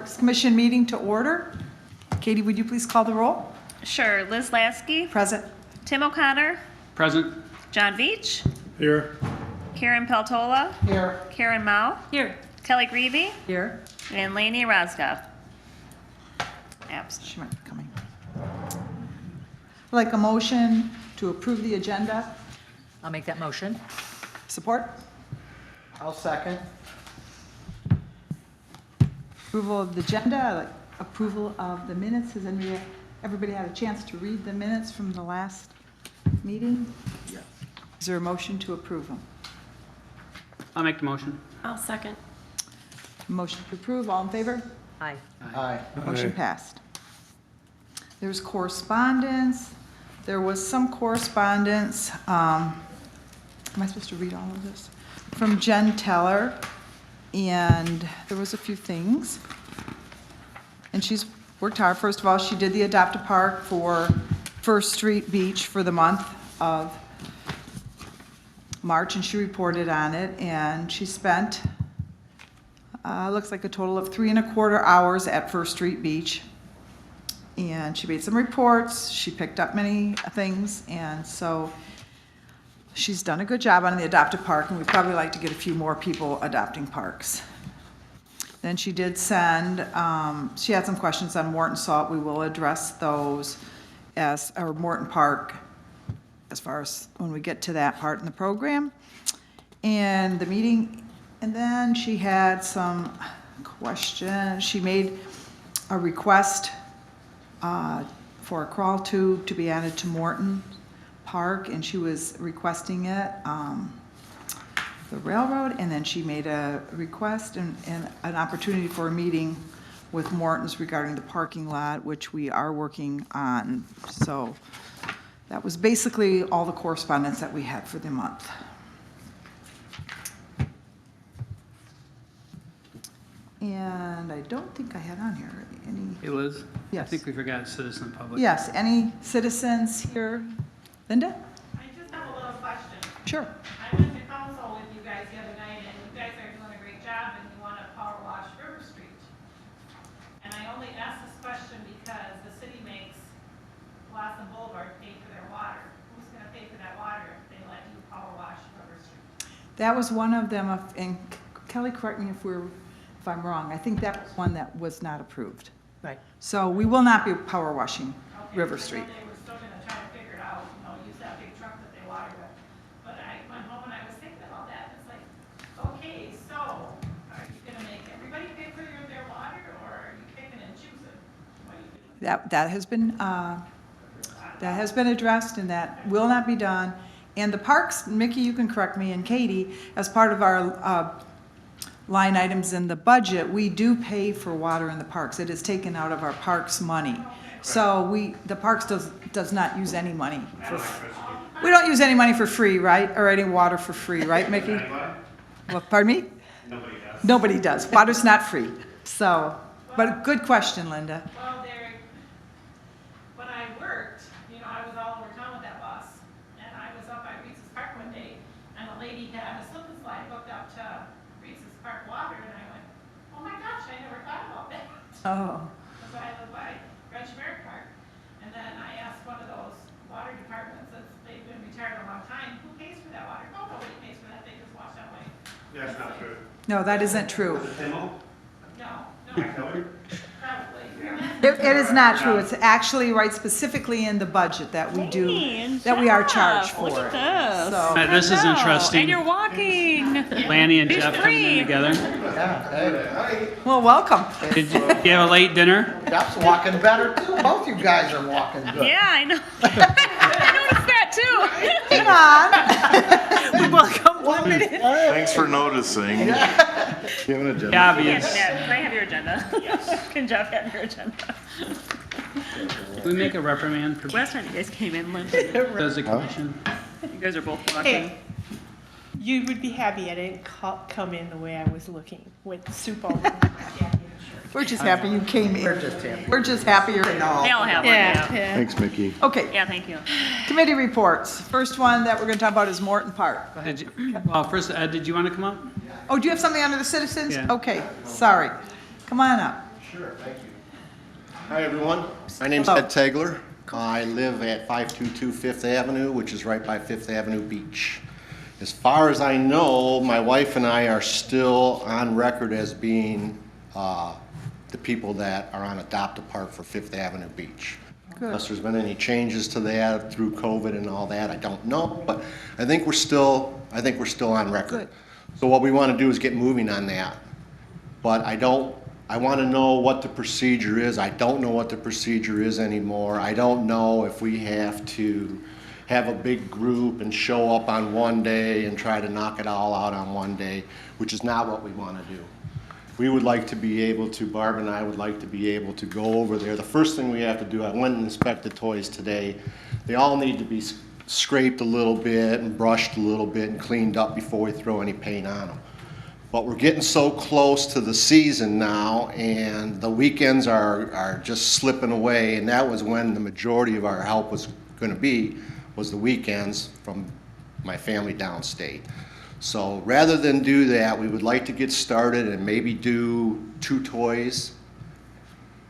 Parks Commission meeting to order. Katie, would you please call the roll? Sure. Liz Lasky, Present. Tim O'Connor, Present. John Veach, Here. Karen Peltola, Here. Karen Mao, Here. Kelly Greavy, Here. and Laney Rosgoff. Absent. She might be coming. Like a motion to approve the agenda. I'll make that motion. Support? I'll second. Approval of the agenda, like approval of the minutes. Has everybody had a chance to read the minutes from the last meeting? Yes. Is there a motion to approve them? I'll make the motion. I'll second. Motion to approve, all in favor? Aye. Aye. Motion passed. There's correspondence. There was some correspondence, am I supposed to read all of this? From Jen Teller, and there was a few things. And she's worked hard. First of all, she did the Adopt-A-Park for First Street Beach for the month of March, and she reported on it, and she spent, looks like a total of 3¼ hours at First Street Beach. And she made some reports, she picked up many things, and so she's done a good job on the adopted park, and we'd probably like to get a few more people adopting parks. Then she did send, she had some questions on Morton Salt. We will address those or Morton Park, as far as when we get to that part in the program. And the meeting, and then she had some questions. She made a request for a crawl tube to be added to Morton Park, and she was requesting it, the railroad, and then she made a request and an opportunity for a meeting with Morton's regarding the parking lot, which we are working on. So that was basically all the correspondence that we had for the month. And I don't think I had on here any. Hey, Liz? Yes. I think we forgot citizen public. Yes, any citizens here? Linda? I just have a little question. Sure. I went to council with you guys the other night, and you guys are doing a great job, and you want to power wash River Street. And I only ask this question because the city makes Blossom Boulevard pay for their water. Who's going to pay for that water if they let you power wash River Street? That was one of them, and Kelly, correct me if I'm wrong. I think that was one that was not approved. Right. So we will not be power washing Okay, River I know Street. they were still going to try to figure it out, use that big truck that they water with. But went home and I was thinking about that, and it's like, okay, so are you going to make everybody pay for their water, or are you picking and choosing? What are you doing? That has been addressed, and that will not be done. And the parks, Mickey, you can correct me, and Katie, as part of our line items in the budget, we do pay for water in the parks. It is taken out of our parks money. So the parks does not use any money. We don't use any money for free, right? Or any water for free, right, Mickey? Well, pardon me? Nobody does. Nobody does. Water's not free. So, but good question, Linda. Well, when I worked, I was all over town with that bus, and I was up at Reese's Park one day, and a lady had a slip and slide hooked up to Reese's Park water, and I went, oh my gosh, I never thought about that. Oh. Because I live by Red Schmerich Park, and then I asked one of those water departments, since they've been retired a long time, who pays for that water? Oh, nobody pays for that, they just wash that way. That's not true. No, that isn't true. Demo? No, Probably. It is not true. It's actually right specifically in the budget that we do, that we are charged for. Look at this. So, This is interesting. And you're walking. Lanny and It's Jeff coming free. in together. Yeah, hey, well, welcome. Did you have a late dinner? Jeff's walking better too. Both you guys are walking good. Yeah, I know. I noticed that too. Come on. We both complimented. Thanks for noticing. You have an agenda? Obvious. Can I have your agenda? Yes. Can Jeff have your agenda? Can we make a reprimand for Last time you guys came in, Linda, does the commission? you guys are both walking. Hey, you would be happy I didn't come in the way I was looking with soup all over my jacket and shirt. We're just happy you came in. We're just happy. We're just happy you're in. They all have one, yeah. Yeah. Thanks, Mickey. Okay, Yeah, thank you. committee reports. First one that we're going to talk about is Morton Park. Well, first, Ed, did you want to come up? Oh, do you have something under the citizens? Yeah. Okay, sorry. Come on up. Sure, thank you. Hi, everyone. My name's Ed Tegler. I live at 522 Fifth Avenue, which is right by Fifth Avenue Beach. As far as I know, my wife and I are still on record as being the people that are on Adopt-A-Park for Fifth Avenue Beach. Unless there's been any changes to that through COVID and all that, I don't know, but I think we're still on record. Good. So what we want to do is get moving on that. But I want to know what the procedure is. I don't know what the procedure is anymore. I don't know if we have to have a big group and show up on one day and try to knock it all out on one day, which is not what we want to do. We would like to be able to, Barb and I would like to be able to go over there. The first thing we have to do, I went and inspected toys today. They all need to be scraped a little bit and brushed a little bit and cleaned up before we throw any paint on them. But we're getting so close to the season now, and the weekends are just slipping away, and that was when the majority of our help was going to be, was the weekends from my family downstate. So rather than do that, we would like to get started and maybe do 2 toys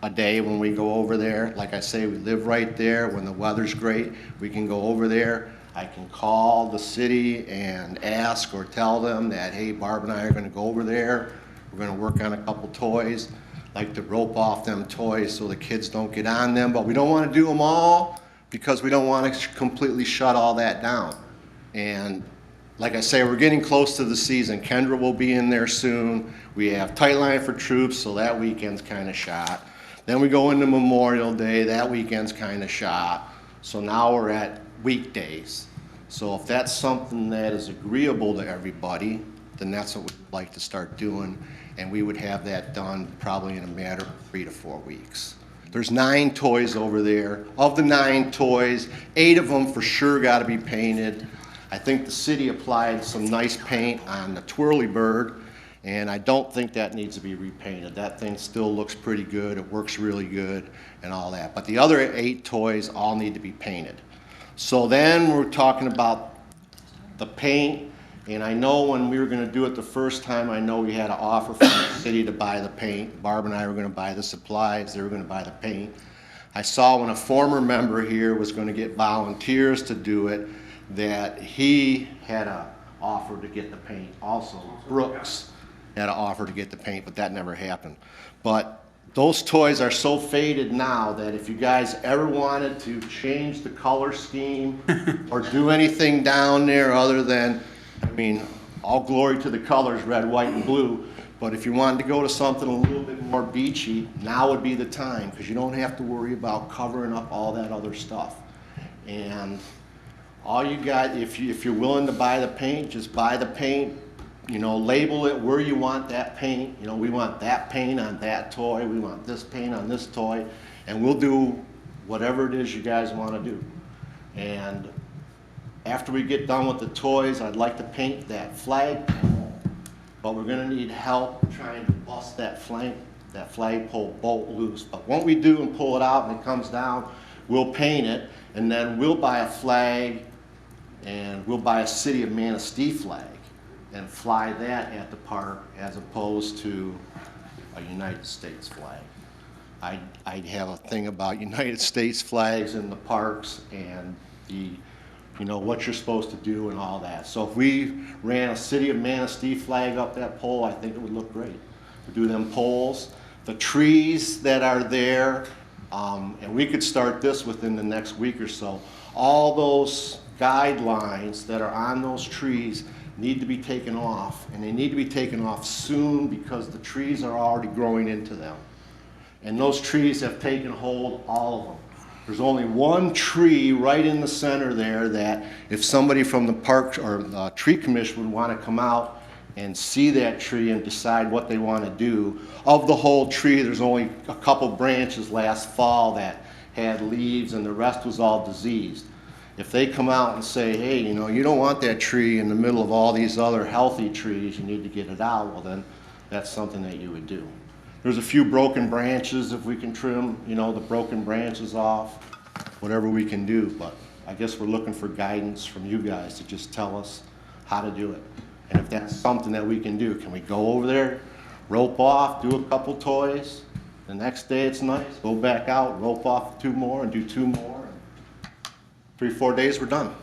a day when we go over there. Like I say, we live right there. When the weather's great, we can go over there. I can call the city and ask or tell them that, hey, Barb and I are going to go over there. We're going to work on a couple toys. Like to rope off them toys so the kids don't get on them. But we don't want to do them all because we don't want to completely shut all that down. And like I say, we're getting close to the season. Kendra will be in there soon. We have Tight Line for Troops, so that weekend's kind of shot. Then we go into Memorial Day, that weekend's kind of shot. So now we're at weekdays. So if that's something that is agreeable to everybody, then that's what we'd like to start doing. And we would have that done probably in a matter of 3 to 4 weeks. There's 9 toys over there. Of the 9 toys, 8 of them for sure got to be painted. I think the city applied some nice paint on the Twirly Bird, and I don't think that needs to be repainted. That thing still looks pretty good. It works really good and all that. But the other 8 toys all need to be painted. So then we're talking about the paint, and I know when we were going to do it the first time, I know we had an offer from the city to buy the paint. Barb and I were going to buy the supplies. They were going to buy the paint. I saw when a former member here was going to get volunteers to do it, that he had an offer to get the paint also. Brooks had an offer to get the paint, but that never happened. But those toys are so faded now that if you guys ever wanted to change the color scheme or do anything down there other than, I mean, all glory to the colors, red, white, and blue, but if you wanted to go to something a little bit more beachy, now would be the time, because you don't have to worry about covering up all that other stuff. And all you got, if you're willing to buy the paint, just buy the paint, you know, label it where you want that paint. You know, we want that paint on that toy, we want this paint on this toy, and we'll do whatever it is you guys want to do. And after we get done with the toys, I'd like to paint that flagpole, but we're going to need help trying to bust that flagpole bolt loose. But when we do and pull it out and it comes down, we'll paint it, and then we'll buy a flag, and we'll buy a City of Manistee flag and fly that at the park as opposed to a United States flag. I'd have a thing about United States flags in the parks and the, you know, what you're supposed to do and all that. So if we ran a City of Manistee flag up that pole, I think it would look great. We do them poles, the trees that are there, and we could start this within the next week or so. All those guidelines that are on those trees need to be taken off, and they need to be taken off soon because the trees are already growing into them. And those trees have taken hold, all of them. There's only one tree right in the center there that if somebody from the park or the tree commission would want to come out and see that tree and decide what they want to do. Of the whole tree, there's only a couple branches last fall that had leaves and the rest was all diseased. If they come out and say, hey, you know, you don't want that tree in the middle of all these other healthy trees, you need to get it out, well then that's something that you would do. There's a few broken branches, if we can trim, you know, the broken branches off, whatever we can do, but I guess we're looking for guidance from you guys to just tell us how to do it. And if that's something that we can do, can we go over there, rope off, do a couple toys, The next day it's nice, go back out, rope off 2 more and do 2 more. 3, 4 days, we're done.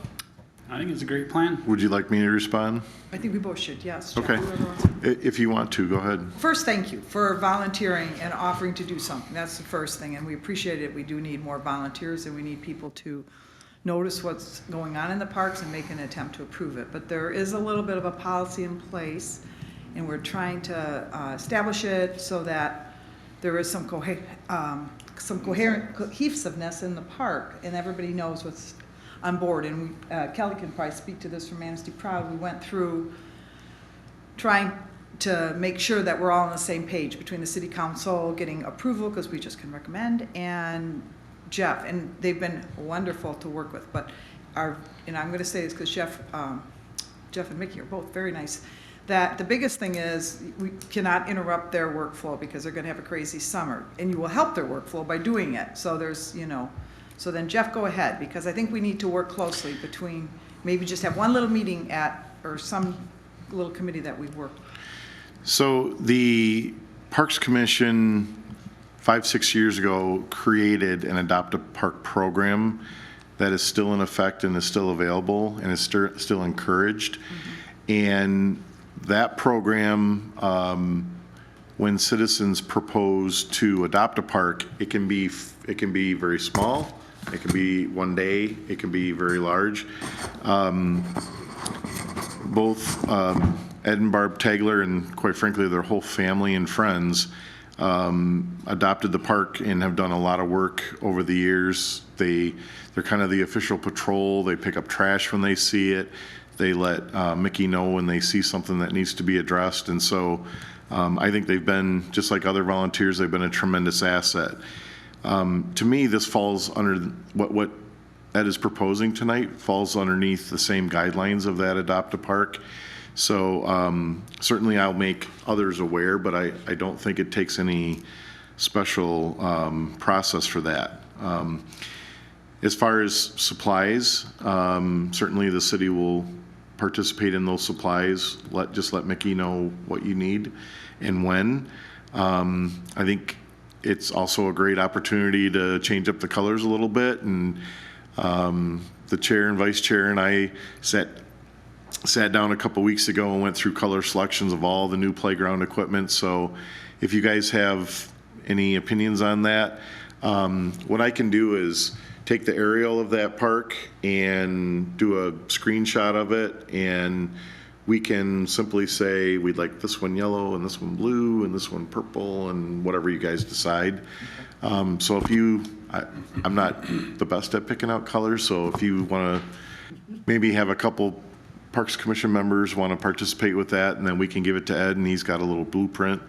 I think it's a great plan. Would you like me to respond? I think we both should, yes. Jeff, Okay. whoever wants to. If you want to, go ahead. First, thank you for volunteering and offering to do something. That's the first thing, and we appreciate it. We do need more volunteers, and we need people to notice what's going on in the parks and make an attempt to approve it. But there is a little bit of a policy in place, and we're trying to establish it so that there is some cohesiveness in the park, and everybody knows what's on board. And Kelly can probably speak to this from Manistee Proud. We went through trying to make sure that we're all on the same page between the city council getting approval, because we just can recommend, and Jeff, and they've been wonderful to work with. But and I'm going to say this because Jeff and Mickey are both very nice, that the biggest thing is we cannot interrupt their workflow because they're going to have a crazy summer, and you will help their workflow by doing it. So there's, so then Jeff, go ahead, because I think we need to work closely between, maybe just have one little meeting or some little committee that we work. So the Parks Commission 5-6 years ago created an Adopt a Park program that is still in effect and is still available and is still encouraged. And that program, when citizens propose to adopt a park, it can be very small, it can be one day, it can be very large. Both Ed and Barb Tagler, and quite frankly their whole family and friends, adopted the park and have done a lot of work over the years. They're kind of the official patrol. They pick up trash when they see it. They let Mickey know when they see something that needs to be addressed. And so I think they've been, just like other volunteers, they've been a tremendous asset. To me, this falls under what Ed is proposing tonight, falls underneath the same guidelines of that Adopt a Park. So certainly I'll make others aware, but I don't think it takes any special process for that. As far as supplies, certainly the city will participate in those supplies. Just let Mickey know what you need and when. I think it's also a great opportunity to change up the colors a little bit, and the chair and vice chair and I sat down a couple weeks ago and went through color selections of all the new playground equipment. So if you guys have any opinions on that, what I can do is take the aerial of that park and do a screenshot of it, and we can simply say we'd like this one yellow and this one blue and this one purple and whatever you guys decide. So if I'm not the best at picking out colors, so if you want to maybe have a couple Parks Commission members want to participate with that, and then we can give it to Ed, and he's got a little blueprint.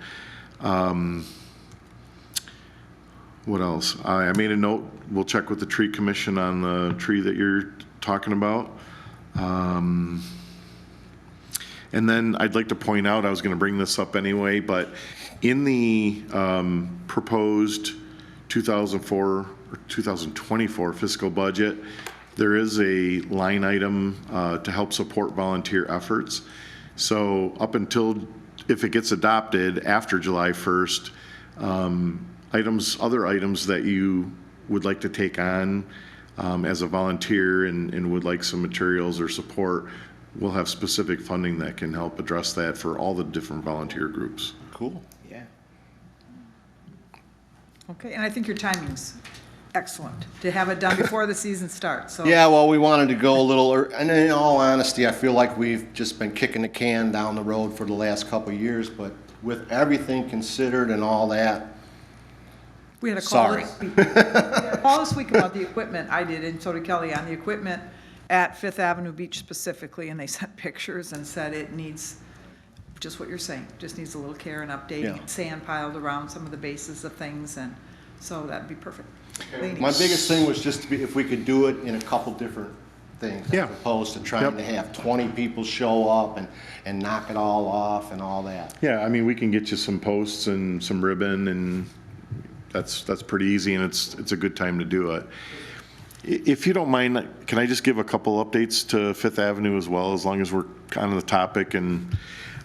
What else? I made a note. We'll check with the tree commission on the tree that you're talking about. And then I'd like to point out, I was going to bring this up anyway, but in the proposed 2004 or 2024 fiscal budget, there is a line item to help support volunteer efforts. So up until, if it gets adopted after July 1st, other items that you would like to take on as a volunteer and would like some materials or support, we'll have specific funding that can help address that for all the different volunteer groups. Cool. Yeah. Okay, and I think your timing's excellent to have it done before the season starts. So Yeah, well, we wanted to go a little, and in all honesty, I feel like we've just been kicking the can down the road for the last couple of years, but with everything considered and all that, we had a call sorry. this week. We had a call this week about the equipment. I did, and so did Kelly, on the equipment at Fifth Avenue Beach specifically, and they sent pictures and said it needs just what you're saying, just needs a little care and updating, Yeah. sand piled around some of the bases of things, and so that'd be perfect. Cleaning. My biggest thing was just to be, if we could do it in a couple different things, Yeah. as opposed to trying to have 20 people show up and knock it all off and all that. Yeah, I mean, we can get you some posts and some ribbon, and that's pretty easy, and it's a good time to do it. If you don't mind, can I just give a couple updates to Fifth Avenue as well, as long as we're on the topic? And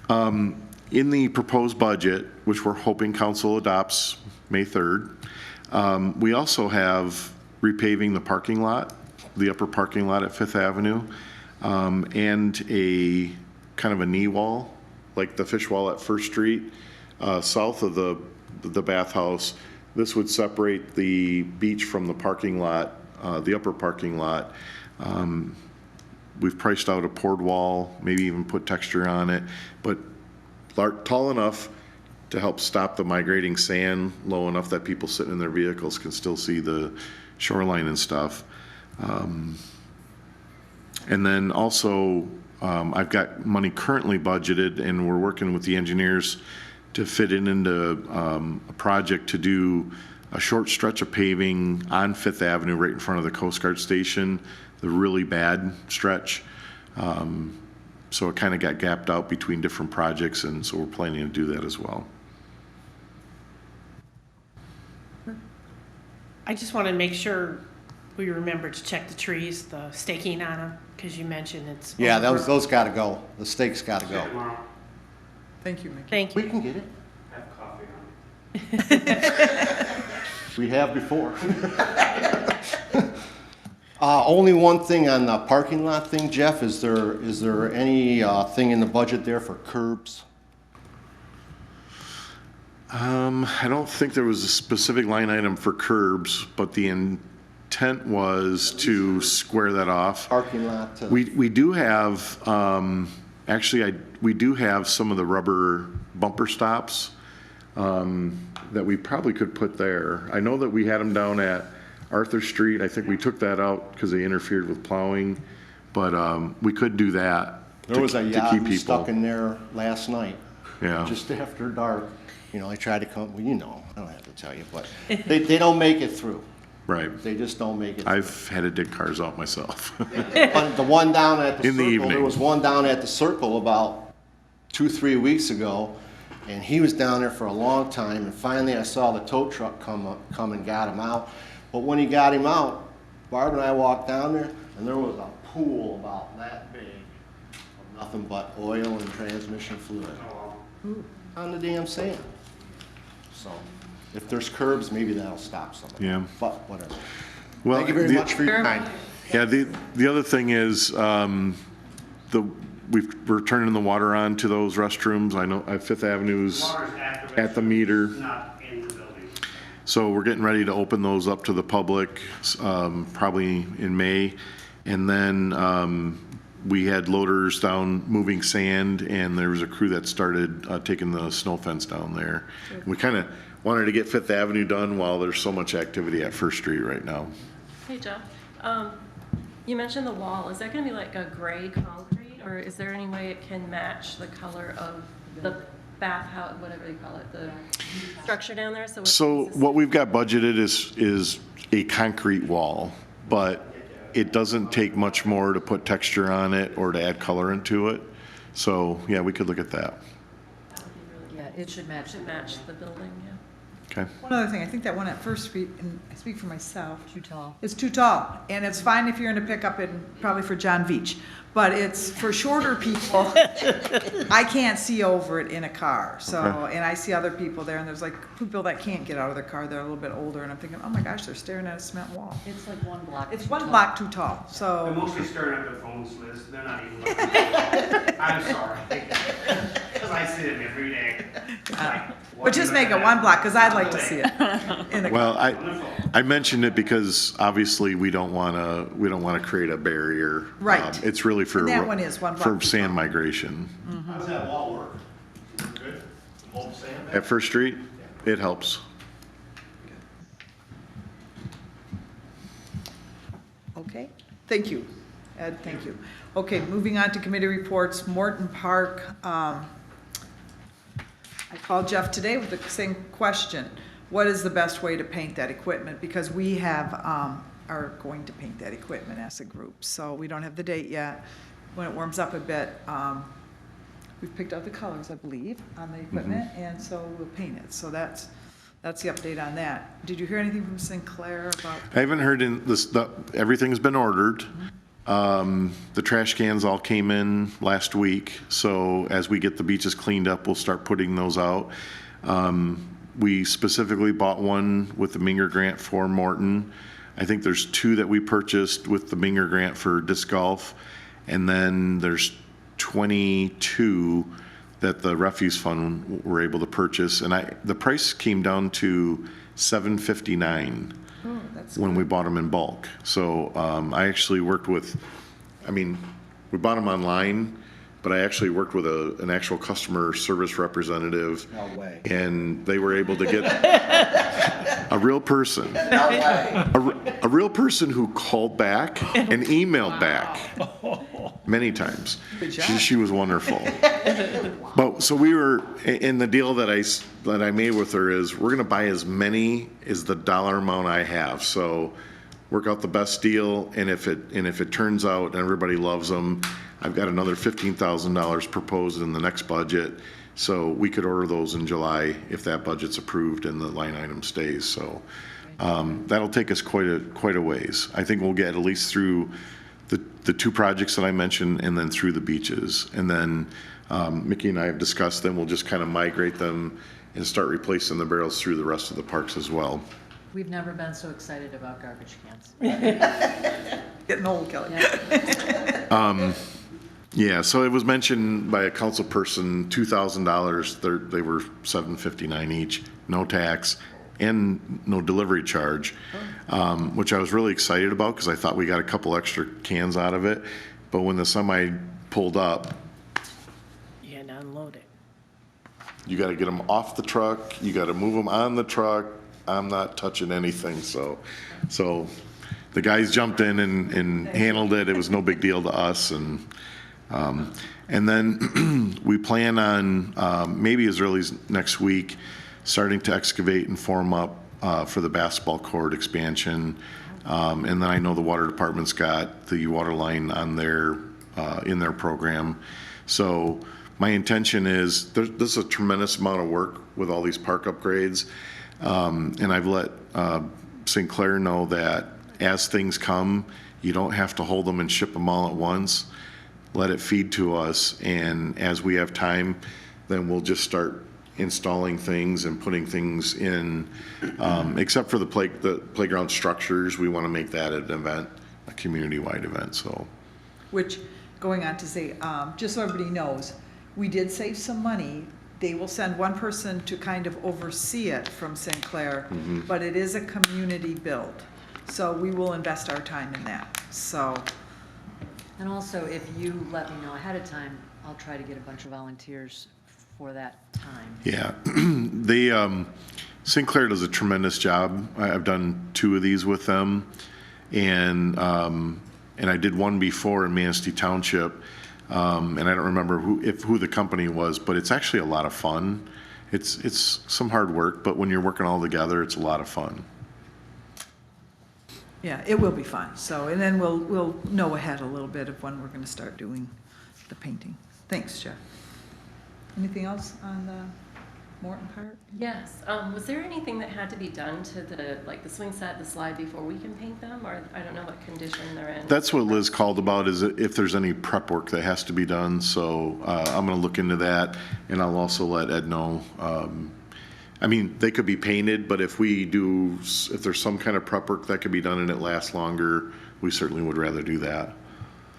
in the proposed budget, which we're hoping council adopts May 3rd. We also have repaving the parking lot, the upper parking lot at Fifth Avenue, and a kind of a knee wall, like the fish wall at First Street, south of the bathhouse. This would separate the beach from the parking lot, the upper parking lot. We've priced out a poured wall, maybe even put texture on it, but tall enough to help stop the migrating sand, low enough that people sitting in their vehicles can still see the shoreline and stuff. And then also, I've got money currently budgeted, and we're working with the engineers to fit it into a project to do a short stretch of paving on Fifth Avenue right in front of the Coast Guard station, the really bad stretch. So it kind of got gapped out between different projects, and so we're planning to do that as well. I just want to make sure we remember to check the trees, the staking on them, because you mentioned it's. Yeah, overgrown. those gotta go. The stakes gotta go. Thank you, Mickey. Thank We you. can get it. Have coffee on it. We have before. Only one thing on the parking lot thing, Jeff, is there any thing in the budget there for curbs? I don't think there was a specific line item for curbs, but the intent was to square that off. Parking lot to. We do have, actually, we do have some of the rubber bumper stops that we probably could put there. I know that we had them down at Arthur Street. I think we took that out because they interfered with plowing, but we could do that. There was a to keep Yahoo people. stuck in there last night. Yeah. Just after dark. You know, I tried to come, well, you know, I don't have to tell you, but they don't make it through. Right. They just don't make it through. I've had to dig cars out myself. The one down at the In the circle, there evening. was one down at the circle about 2-3 weeks ago, and he was down there for a long time, and finally I saw the tow truck come and got him out. But when he got him out, Barb and I walked down there, and there was a pool about that big of nothing but oil and transmission fluid on the damn sand. So, if there's curbs, maybe that'll stop some of it. Yeah. But whatever. Well, Thank you very much for your time. Yeah, the other thing is, we're turning the water on to those restrooms. I know Fifth Avenue's Water's at the meter. Not in the building. So we're getting ready to open those up to the public, probably in May. And then we had loaders down moving sand, and there was a crew that started taking the snow fence down there. We kind of wanted to get Fifth Avenue done while there's so much activity at First Street right now. Hey, Jeff, you mentioned the wall. Is that going to be like a gray concrete, or is there any way it can match the color of the bathhouse, whatever they call it, the structure down there? So what we've got budgeted is a concrete wall, but it doesn't take much more to put texture on it or to add color into it. So, yeah, we could look at that. Yeah, it should match. Should match the building, yeah. Okay. One other thing, I think that one at First Street, and I speak for myself, Too tall. it's too tall, and it's fine if you're in a pickup and probably for John Veach, but it's for shorter people. I can't see over it in a car, so, Okay. and I see other people there, and there's like people that can't get out of their car, they're a little bit older, and I'm thinking, oh my gosh, they're staring at a cement wall. It's like one block. It's too one tall. block too tall, They're so, mostly staring at their phones, Liz. They're not even looking. I'm sorry. Because I see them every day. but just make it one block, because I'd like to see it in the car. Well, I mentioned it because obviously we don't want to create a barrier. Right. It's really for, And that one is one block for too sand tall. migration. How does that wall work? Good? Hold sand? At First Street, it helps. Okay, thank you, Ed, thank you. Okay, moving on to committee reports, Morton Park. I called Jeff today with the same question. What is the best way to paint that equipment? Because we have, are going to paint that equipment as a group, so we don't have the date yet. When it warms up a bit, we've picked out the colors, I believe, on the equipment, and so we'll paint it. So that's the update on that. Did you hear anything from Sinclair about? I haven't heard everything's been ordered. The trash cans all came in last week, so as we get the beaches cleaned up, we'll start putting those out. We specifically bought one with the Minger grant for Morton. I think there's 2 that we purchased with the Minger grant for disc golf. And then there's 22 that the refuse fund were able to purchase. And the price came down to $7.59 when we bought them in bulk. So I actually worked with, we bought them online, but I actually worked with an actual customer service representative. No way. And they were able to get a real person. No way. A real person who called back and emailed back many times. Good job. She was wonderful. But so we were in the deal that I made with her is we're going to buy as many as the dollar amount I have. So work out the best deal, and if it turns out and everybody loves them, I've got another $15,000 proposed in the next budget. So we could order those in July if that budget's approved and the line item stays. So that'll take us quite a ways. I think we'll get at least through the 2 projects that I mentioned, and then through the beaches. And then Mickey and I have discussed them. We'll just kind of migrate them and start replacing the barrels through the rest of the parks as well. We've never been so excited about garbage cans. Getting old, Kelly. Yeah, so it was mentioned by a council person, $2,000, they were $7.59 each, no tax and no delivery charge, which I was really excited about because I thought we got a couple extra cans out of it. But when the semi pulled up, You had to unload it. you got to get them off the truck, you got to move them on the truck. I'm not touching anything, so the guys jumped in and handled it. It was no big deal to us, and then we plan on maybe as early as next week starting to excavate and form up for the basketball court expansion. And then I know the water department's got the water line on their in their program. So my intention is this is a tremendous amount of work with all these park upgrades. And I've let St. Clair know that as things come, you don't have to hold them and ship them all at once. Let it feed to us, and as we have time, then we'll just start installing things and putting things in, except for the playground structures. We want to make that an event, a community-wide event, so. Which, going on to say, just so everybody knows, we did save some money. They will send one person to kind of oversee it from St. Clair, but it is a community build. So we will invest our time in that, so. And also, if you let me know ahead of time, I'll try to get a bunch of volunteers for that time. Yeah, St. Clair does a tremendous job. I've done 2 of these with them, and I did one before in Manistee Township, and I don't remember who the company was, but it's actually a lot of fun. It's some hard work, but when you're working all together, it's a lot of fun. Yeah, it will be fun. So, and then we'll know ahead a little bit of when we're going to start doing the painting. Thanks, Jeff. Anything else on the Morton part? Yes, was there anything that had to be done to the swing set, the slide before we can paint them, or I don't know what condition they're in? That's what Liz called about, is if there's any prep work that has to be done. So I'm going to look into that, and I'll also let Ed know. They could be painted, but if there's some kind of prep work that could be done and it lasts longer, we certainly would rather do that.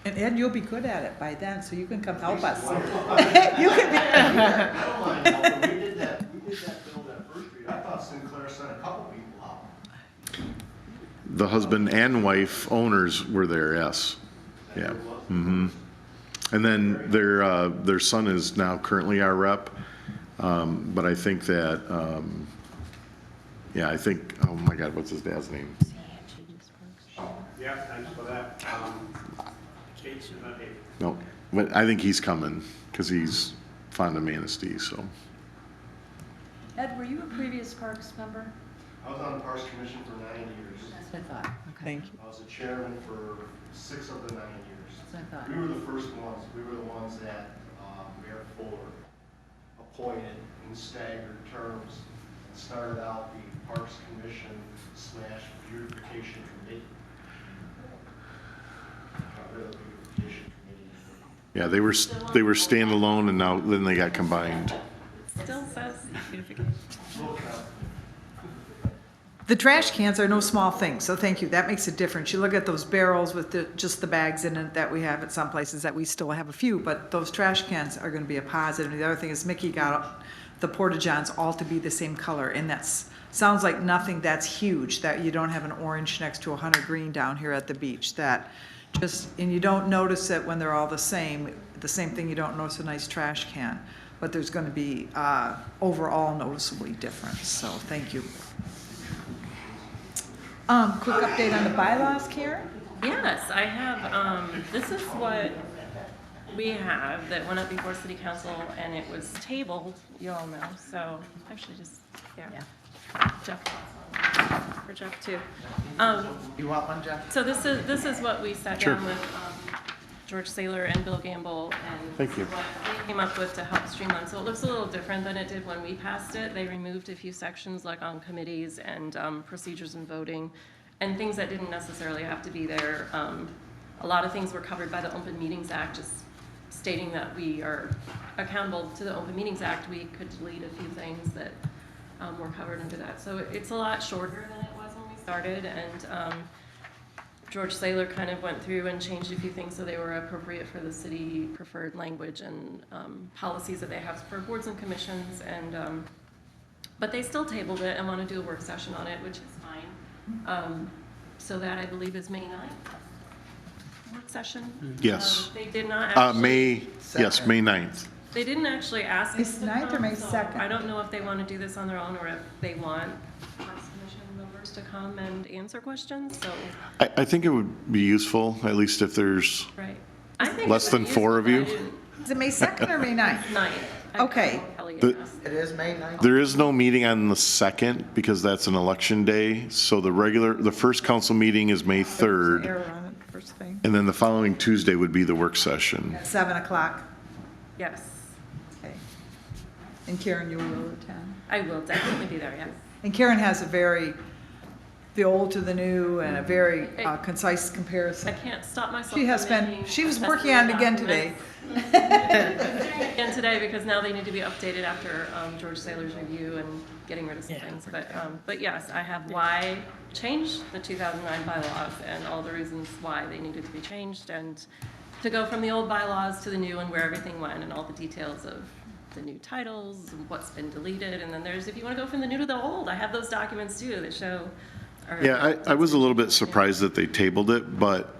And Ed, you'll be good at it by then, so you can come help us. I don't mind helping. We did that build at First Street. I thought Sinclair sent a couple people out. The husband and wife owners were there, yes. Yeah. And then their son is now currently our rep. But I think that, oh my God, what's his dad's name? Yeah, thanks for that. No, but I think he's coming because he's fond of Manistee, so. Ed, were you a previous Parks member? I was on the Parks Commission for 9 years. That's what I thought. Okay. Thank you. I was a chairman for 6 of the 9 years. That's what I thought. We were the first ones. We were the ones that Mayor Fuller appointed in staggered terms and started out the Parks Commission / Beautification Committee. Got rid of the Beautification Committee. Yeah, they were standalone and then they got combined. Still says beautification. The trash cans are no small thing, so thank you. That makes a difference. You look at those barrels with just the bags in it that we have at some places that we still have a few, but those trash cans are gonna be a positive. The other thing is Mickey got the porta-johns all to be the same color, and sounds like nothing that's huge, that you don't have an orange next to a hunter green down here at the beach, and you don't notice it when they're all the same thing, you don't notice a nice trash can, but there's gonna be, overall noticeably different, so thank you. Quick update on the bylaws, Karen? Yes, I have, this is what we have that went up before city council and it was tabled, you all know, so actually just, yeah. Jeff, for Jeff too. You want one, Jeff? So this is what we sat Sure. down with George Saylor and Bill Gamble, and Thank you. what they came up with to help streamline. So it looks a little different than it did when we passed it. They removed a few sections like on committees and procedures and voting, and things that didn't necessarily have to be there. A lot of things were covered by the Open Meetings Act, just stating that we are accountable to the Open Meetings Act. We could delete a few things that were covered under that. So it's a lot shorter than it was when we started, and George Saylor kind of went through and changed a few things so they were appropriate for the city preferred language and policies that they have for boards and commissions, and but they still tabled it and want to do a work session on it, which is fine. So that I believe is May 9th work session. Yes. They did not actually. May 9th. They didn't actually ask May us to 9th or come, May so 2nd? I don't know if they want to do this on their own or if they want Parks Commission members to come and answer questions, so, I think it would be useful, at least if there's, right. I think Less it would than be 4 of useful, you? but I didn't- Is it May 2nd or May 9th? 9th. Okay. The- It is May 9th? there is no meeting on the 2nd because that's an election day. So the first council meeting is May 3rd, Error on it, first thing. and then the following Tuesday would be the work session. 7 o'clock. Yes, Okay. And Karen, you will attend? I will definitely be there, yes. And Karen has the old to the new and a very concise I comparison. can't stop myself. She has from been, making she was assessment working on it again today. documents. Again today, because now they need to be updated after George Saylor's review and getting rid of some things. But yes, I have why changed the 2009 bylaws and all the reasons why they needed to be changed, and to go from the old bylaws to the new and where everything went and all the details of the new titles and what's been deleted. And then there's, if you want to go from the new to the old, I have those documents too that show. Yeah, I was a little bit surprised that they tabled it, but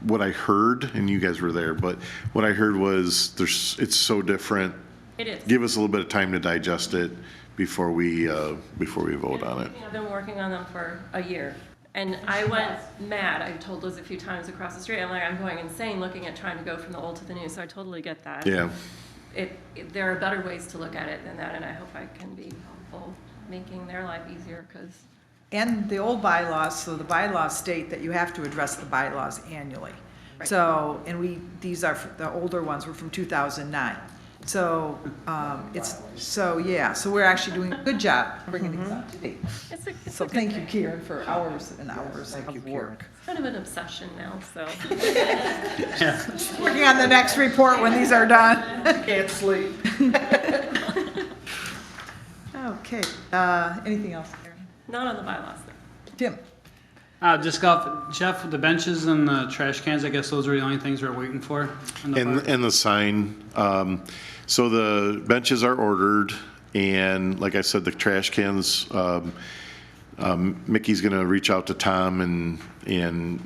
what I heard, and you guys were there, but what I heard was it's so different. It is. Give us a little bit of time to digest it before we vote on it. I've been working on them for a year, and I went mad. I told Liz a few times across the street, I'm going insane looking at trying to go from the old to the new, so I totally get that. Yeah. There are better ways to look at it than that, and I hope I can be helpful, making their life easier, because. And the old bylaws, so the bylaws state that you have to address the bylaws annually. Right. So, and these are, the older ones were from 2009. So, so we're actually doing a good job bringing these up to date. It's a So good thank you, thing. Karen, for hours and hours Thank you, of Karen. work. It's kind of an obsession now, so. Working on the next report when these are done. Can't sleep. Okay, anything else, Karen? Not on the bylaws, though. Tim? Just golf, Jeff, the benches and the trash cans, I guess those are the only things we're waiting for in the park? And the sign. So the benches are ordered, and like I said, the trash cans, Mickey's gonna reach out to Tom and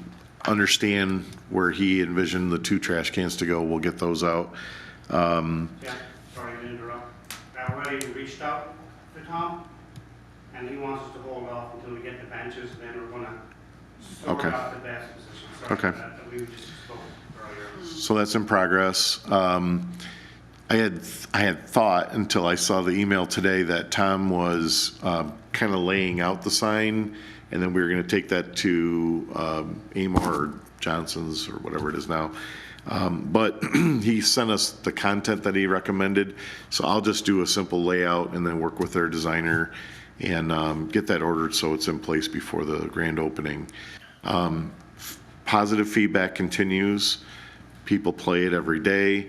understand where he envisioned the 2 trash cans to go. We'll get those out. Yeah, sorry to interrupt. I already reached out to Tom, and he wants us to hold off until we get the benches, then we're gonna sort Okay. out the best position. Sorry Okay. about that we just spoke earlier. So that's in progress. I had thought until I saw the email today that Tom was kind of laying out the sign, and then we were going to take that to Amor or Johnson's or whatever it is now. But he sent us the content that he recommended, so I'll just do a simple layout and then work with their designer and get that ordered so it's in place before the grand opening. Positive feedback continues. People play it every day.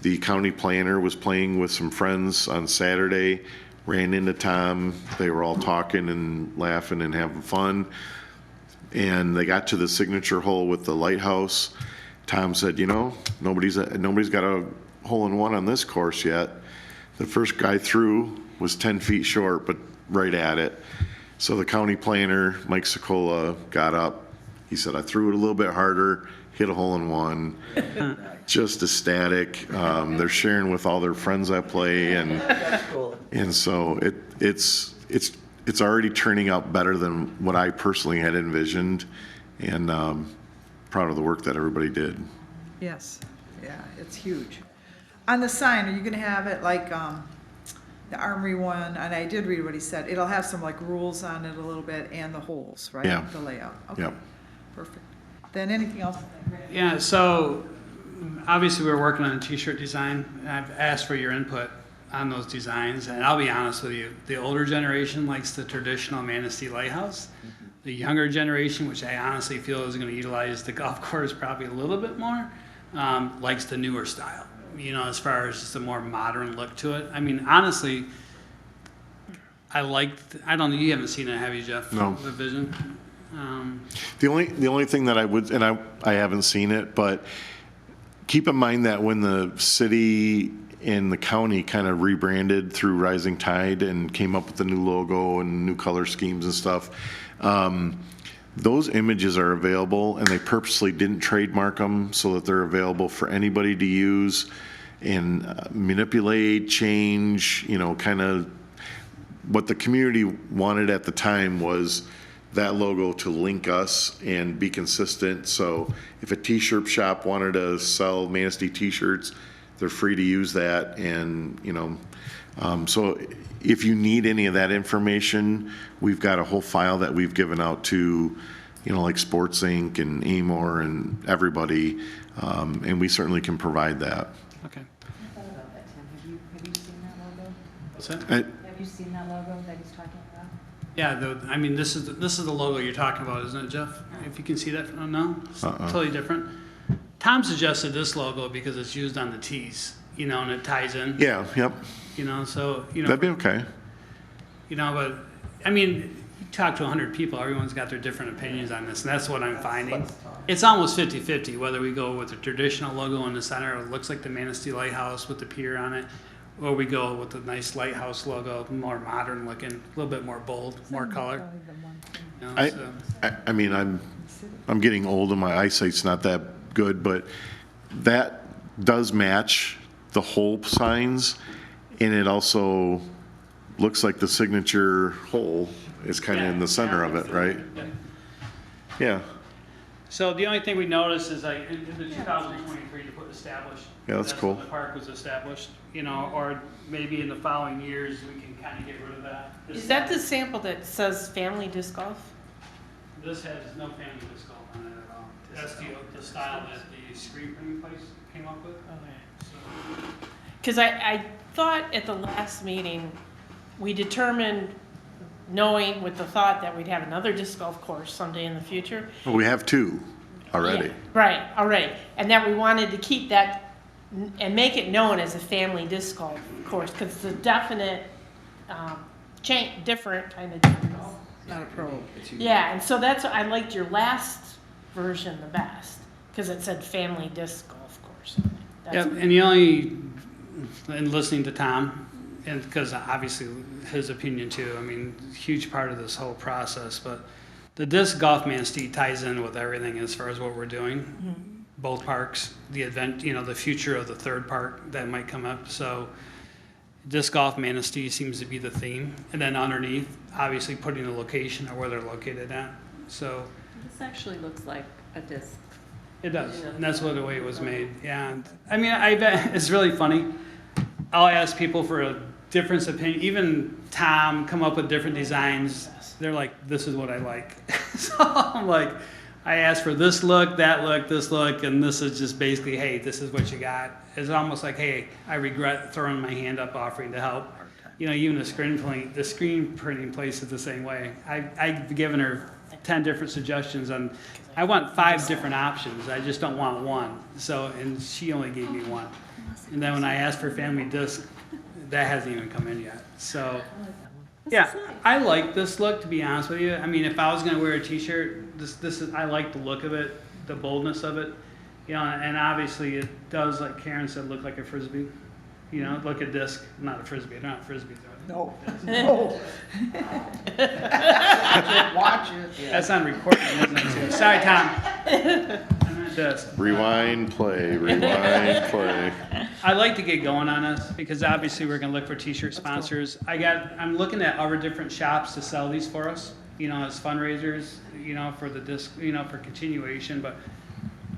The county planner was playing with some friends on Saturday, ran into Tom. They were all talking and laughing and having fun. And they got to the signature hole with the lighthouse. Tom said, nobody's got a hole-in-one on this course yet. The first guy threw was 10 feet short, but right at it. So the county planner, Mike Sokola, got up. He said, I threw it a little bit harder, hit a hole-in-one. Just ecstatic. They're sharing with all their friends that play, and so it's already turning out better than what I personally had envisioned, and proud of the work that everybody did. Yes, yeah, it's huge. On the sign, are you gonna have it like, the Armory one, and I did read what he said, it'll have some like rules on it a little bit and the holes, right? Yeah. The layout, okay. Yep. Perfect. Then anything else? Yeah, so obviously we're working on a t-shirt design, and I've asked for your input on those designs, and I'll be honest with you, the older generation likes the traditional Manistee Lighthouse. The younger generation, which I honestly feel is going to utilize the golf course probably a little bit more, likes the newer style, as far as just a more modern look to it. I mean, honestly, I don't know, you haven't seen it, have you, Jeff? No. The vision? The only thing that I would, and I haven't seen it, but keep in mind that when the city and the county kind of rebranded through Rising Tide and came up with the new logo and new color schemes and stuff, those images are available, and they purposely didn't trademark them so that they're available for anybody to use and manipulate, change, kind of what the community wanted at the time was that logo to link us and be consistent. So if a t-shirt shop wanted to sell Manistee t-shirts, they're free to use that. And, so if you need any of that information, we've got a whole file that we've given out to, like Sports Inc. and Amor and everybody. And we certainly can provide that. Okay. I thought about that, Tim. Have you seen that logo? What's that? Have you seen that logo that he's talking about? Yeah, this is the logo you're talking about, isn't it, Jeff? If you can see that, no? It's totally different. Tom suggested this logo because it's used on the tees, and it ties in. Yeah, yep. So, That'd be okay. But, I mean, you talk to 100 people, everyone's got their different opinions on this, and that's what I'm finding. It's almost 50-50, whether we go with the traditional logo in the center, it looks like the Manistee Lighthouse with the pier on it, or we go with the nice lighthouse logo, more modern looking, a little bit more bold, more color. I mean, I'm getting old and my eyesight's not that good, but that does match the whole signs, and it also looks like the signature hole is kind of in the center of it, right? Yeah. So the only thing we noticed is like in the 2023 you put established. Yeah, that's cool. When the park was established, or maybe in the following years we can kind of get rid of that. Is that the sample that says family disc golf? This has no family disc golf on it at all. That's the style that the screen printing place came up with. Okay. Because I thought at the last meeting, we determined, knowing with the thought that we'd have another disc golf course someday in the future. Well, we have two already. Yeah, right, already. And that we wanted to keep that and make it known as a family disc golf course, because it's a definite, different kind of disc golf. Not a pro. Yeah, and so I liked your last version the best, because it said family disc golf course. Yeah, and the only, in listening to Tom, and because obviously his opinion too, I mean, huge part of this whole process, but the disc golf Manistee ties in with everything as far as what we're doing. Mm-hmm. Both parks, the event, the future of the third park that might come up. So disc golf Manistee seems to be the theme. And then underneath, obviously putting the location of where they're located at. So This actually looks like a disc. it does, and that's what the way it was made. Yeah, I mean, I bet it's really funny. I'll ask people for a different opinion. Even Tom come up with different designs. They're like, this is what I like. So I'm like, I asked for this look, that look, this look, and this is just basically, hey, this is what you got. It's almost like, hey, I regret throwing my hand up offering to help. You know, even the screen printing place is the same way. I've given her 10 different suggestions on, I want 5 different options. I just don't want one. So, and she only gave me one. And then when I asked for family disc, that hasn't even come in yet. So, yeah, I like this look, to be honest with you. I mean, if I was gonna wear a t-shirt, this is, I like the look of it, the boldness of it. You know, and obviously it does, like Karen said, look like a Frisbee. You know, look at disc, not a Frisbee, they're not Frisbees, are they? No. No. Watch it. Yeah. That's on recording, isn't it, too? Sorry, Tom. I meant disc. Rewind, play, rewind, play. I'd like to get going on this because obviously we're gonna look for t-shirt sponsors. I'm looking at other different shops to sell these for us, you know, as fundraisers, you know, for the disc, you know, for continuation, but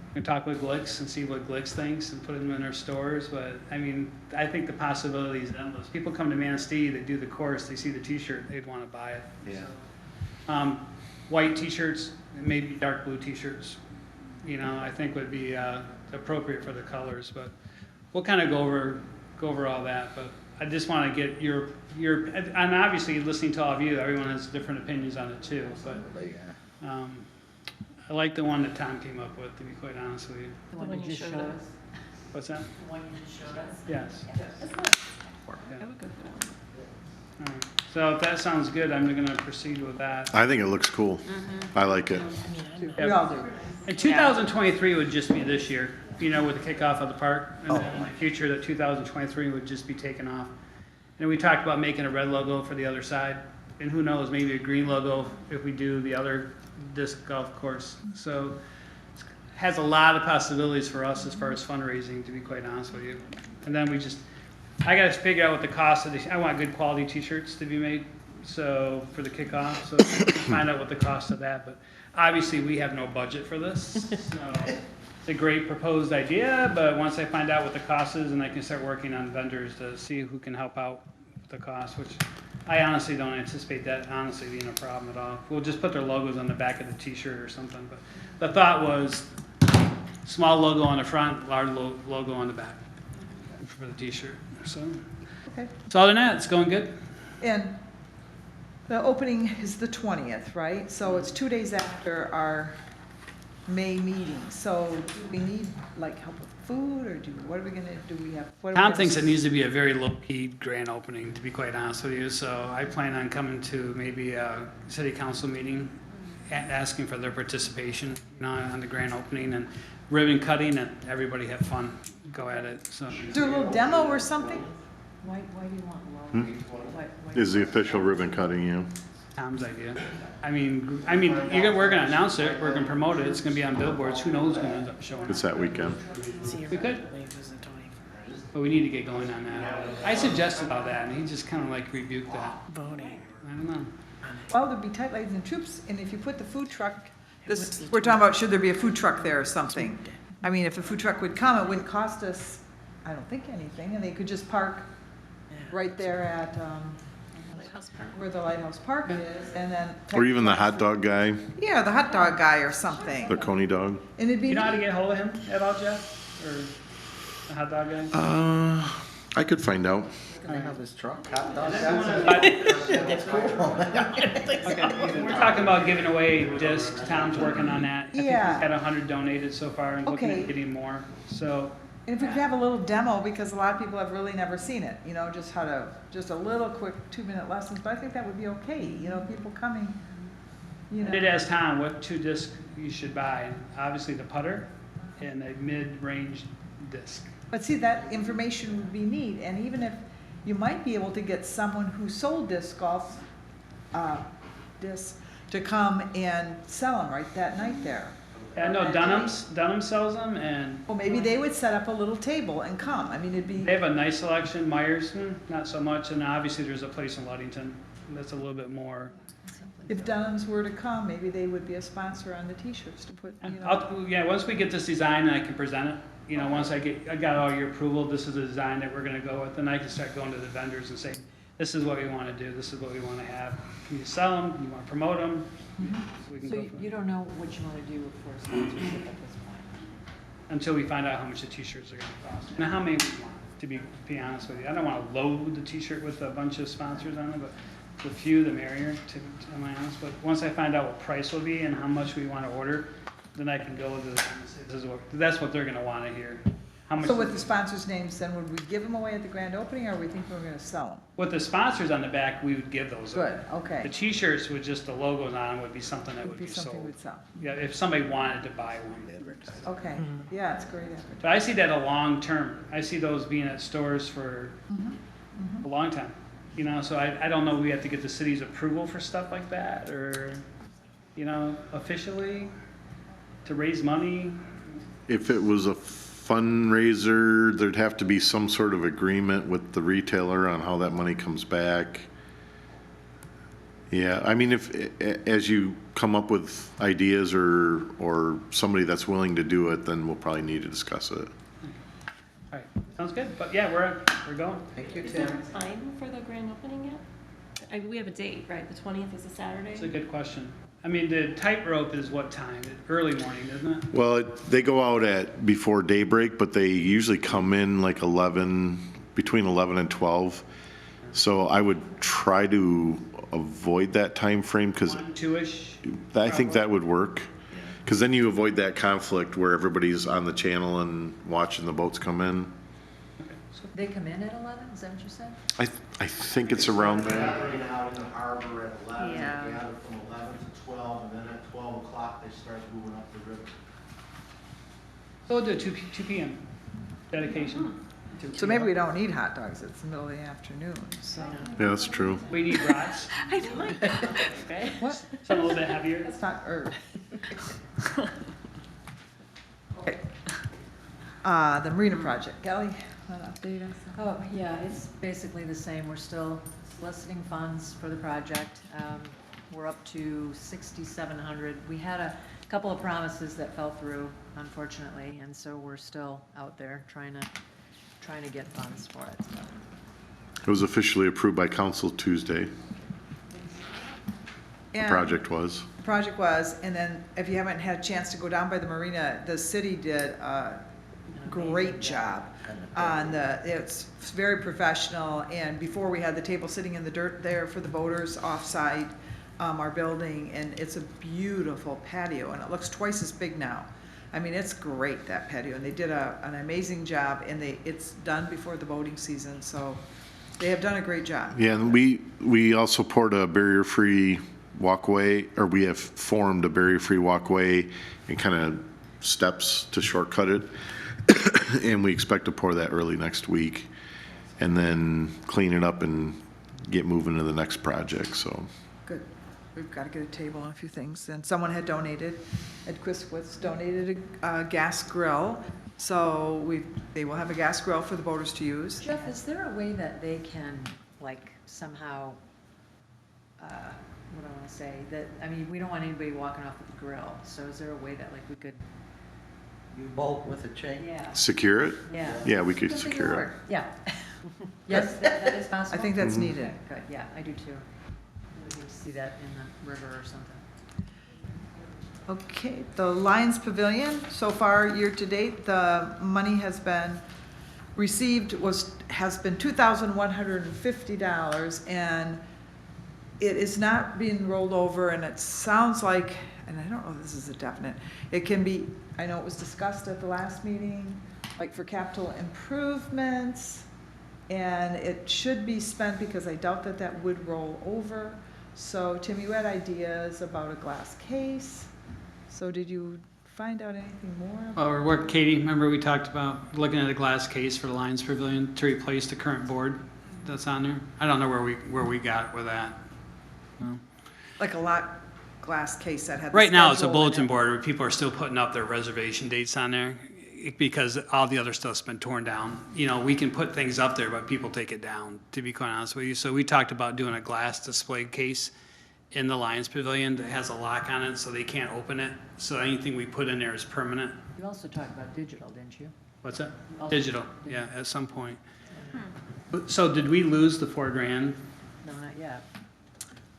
we can talk with Glicks and see what Glicks thinks and put them in their stores, but I mean, I think the possibility is endless. People come to Manistee, they do the course, they see the t-shirt, they'd wanna buy it. Yeah. White t-shirts, maybe dark blue t-shirts, you know, I think would be appropriate for the colors, but we'll kind of go over all that, but I just want to get your, and obviously listening to all of you, everyone has different opinions on it too, but I like the one that Tom came up with, to be quite honest with you. The one you just showed us? What's that? The one you just showed us? Yes. That's nice. Yeah. I would go for that one. All right. So if that sounds good, I'm going to proceed with that. I think it looks cool. I like it. We all do. And 2023 would just be this year, you know, with the kickoff of the park. And then in the future, that 2023 would just be taken off. And we talked about making a red logo for the other side. And who knows, maybe a green logo if we do the other disc golf course. So it has a lot of possibilities for us as far as fundraising, to be quite honest with you. And then I got to figure out what the cost of I want good quality t-shirts to be made. So for the kickoff, so find out what the cost of that. But obviously we have no budget for this. So it's a great proposed idea, but once I find out what the cost is, and I can start working on vendors to see who can help out with the cost, which I honestly don't anticipate that honestly being a problem at all. We'll just put their logos on the back of the t-shirt or something. But the thought was small logo on the front, large logo on the back for the t-shirt. So, Okay. so other than that, it's going good. And the opening is the 20th, right? So it's 2 days after our May meeting. So do we need like help with food or what are we gonna, do we have? What are we Tom gonna thinks it s- needs to be a very low-key grand opening, to be quite honest with you. So I plan on coming to maybe a city council meeting, asking for their participation, you know, on the grand opening and ribbon cutting, and everybody have fun, go at it. So Do a little demo or something? Why do you want low? Why- Is the official ribbon cutting, you? Tom's idea. I mean, we're gonna announce it, we're gonna promote it, it's gonna be on billboards. Who knows who's gonna end up showing up? It's that weekend. We could, but we need to get going on that. I suggested all that, and he just kind of like rebuked that. Voting. I don't know. Well, there'd be tight lines and troops, and if you put the food truck, we're talking about should there be a food truck there or something? I mean, if a food truck would come, it wouldn't cost us, I don't think anything, and they could just park right there at, where the Lighthouse Park is, and then. Or even the hot dog guy, Yeah, the hot dog guy or something. the Coney dog. And it'd be. You know how to get hold of him at all, Jeff? Or the hot dog guy? I could find out. Can I have his truck? Hot dog guy? That's cool. Okay, we're talking about giving away discs. Tom's working on that. I think he's Yeah. had 100 donated so far and looking Okay. at getting more. So, And if we could have a little demo, because a lot of people have really never seen it, you know, just a little quick 2-minute lessons, but I think that would be okay, you know, people coming, you I did know. ask Tom what 2 discs you should buy. Obviously the putter and a mid-range disc. But see, that information would be neat, and even if, you might be able to get someone who sold disc golf, discs, to come and sell them right that night there. I know Dunham sells them, and Well, maybe they would set up a little table and come, I mean, it'd be. they have a nice selection. Myers, not so much, and obviously there's a place in Ludington that's a little bit more. If Dunham's were to come, maybe they would be a sponsor on the t-shirts to put, you know. Yeah, once we get this design and I can present it, you know, once I got all your approval, this is the design that we're gonna go with, then I can start going to the vendors and say, this is what we wanna do, this is what we wanna have. Can you sell them, you wanna promote them? So we can So go you don't know what you want to do for sponsorship at this point? until we find out how much the t-shirts are gonna cost, and how many we want. to be honest with you. I don't wanna load the t-shirt with a bunch of sponsors on it, but the few, the merrier, to be honest. But once I find out what price will be and how much we wanna order, then I can go to the, this is what, that's what they're gonna wanna hear. How much? So with the sponsors' names, then would we give them away at the grand opening, or we think we're gonna sell them? With the sponsors on the back, we would give those. Good, The okay. t-shirts with just the logos on them would be something that Would would be be something sold. we'd sell. Yeah, if somebody wanted to buy one. Okay, yeah, it's great advertising. But I see that a long term. I see those being at stores for a long time. You know, so I don't know, we have to get the city's approval for stuff like that, or, you know, officially to raise money. If it was a fundraiser, there'd have to be some sort of agreement with the retailer on how that money comes back. Yeah, I mean, if, as you come up with ideas or somebody that's willing to do it, then we'll probably need to discuss it. All right, sounds good. But yeah, we're going. Thank you, Is there Tim. a time for the grand opening yet? We have a date, right? The 20th is a Saturday? That's a good question. I mean, the tightrope is what time? Early morning, isn't it? Well, they go out at before daybreak, but they usually come in like 11, between 11 and 12. So I would try to avoid that time frame because 1, 2-ish. I think that would work. Because then you avoid that conflict where everybody's on the channel and watching the boats come in. They come in at 11, is that what you said? I think it's around there. Gathering out in the harbor at 11, they Yeah. gather from 11 to 12, and then at 12 o'clock, they start moving up the river. So we'll do 2 p.m. dedication. So maybe we don't need hot dogs, it's the middle of the afternoon, so. Yeah, that's true. We need brats, I know. okay? What? Something a little bit heavier. It's not herb. Okay. The Marina project, Kelly, want to update us? Oh, yeah, it's basically the same. We're still soliciting funds for the project. We're up to 6,700. We had a couple of promises that fell through, unfortunately, and so we're still out there trying to get funds for it. So. It was officially approved by council Tuesday. The project was. The project was, and then if you haven't had a chance to go down by the marina, the city did a great job on it's very professional, and before we had the table sitting in the dirt there for the boaters offside our building, and it's a beautiful patio, and it looks twice as big now. I mean, it's great, that patio, and they did an amazing job, and it's done before the boating season, so they have done a great job. Yeah, and we also poured a barrier-free walkway, or we have formed a barrier-free walkway and kind of steps to shortcut it. And we expect to pour that early next week and then clean it up and get moving to the next project, so. Good. We've got to get a table and a few things. And someone had donated, Ed Quisquitz donated a gas grill. So they will have a gas grill for the boaters to use. Jeff, is there a way that they can, like, somehow, what do I want to say? That, I mean, we don't want anybody walking off with the grill. So is there a way that, like, we could, You bolt with a chain? yeah, Secure it? yeah. Yeah, we could Just make it secure it. work. Yeah. Yes, that is I possible? think that's needed. Good, yeah, I do too. We need to see that in the river or something. Okay, the Lions Pavilion, so far, year-to-date, the money has been received, has been $2,150, and it is not being rolled over, and it sounds like, and I don't know if this is a definite, it can be, I know it was discussed at the last meeting, like for capital improvements, and it should be spent because I doubt that that would roll over. So Tim, you had ideas about a glass case. So did you find out anything more? Or what, Katie, remember we talked about looking at a glass case for the Lions Pavilion to replace the current board that's on there? I don't know where we got with that. No. Like a lot glass case that had the Right now, it's a schedule in bulletin it. board where people are still putting up their reservation dates on there because all the other stuff's been torn down. You know, we can put things up there, but people take it down, to be quite honest with you. So we talked about doing a glass display case in the Lions Pavilion that has a lock on it so they can't open it. So anything we put in there is permanent. You also talked about digital, didn't you? What's that? Also Digital, yeah, at some point. So did we lose the $4,000? No, not yet.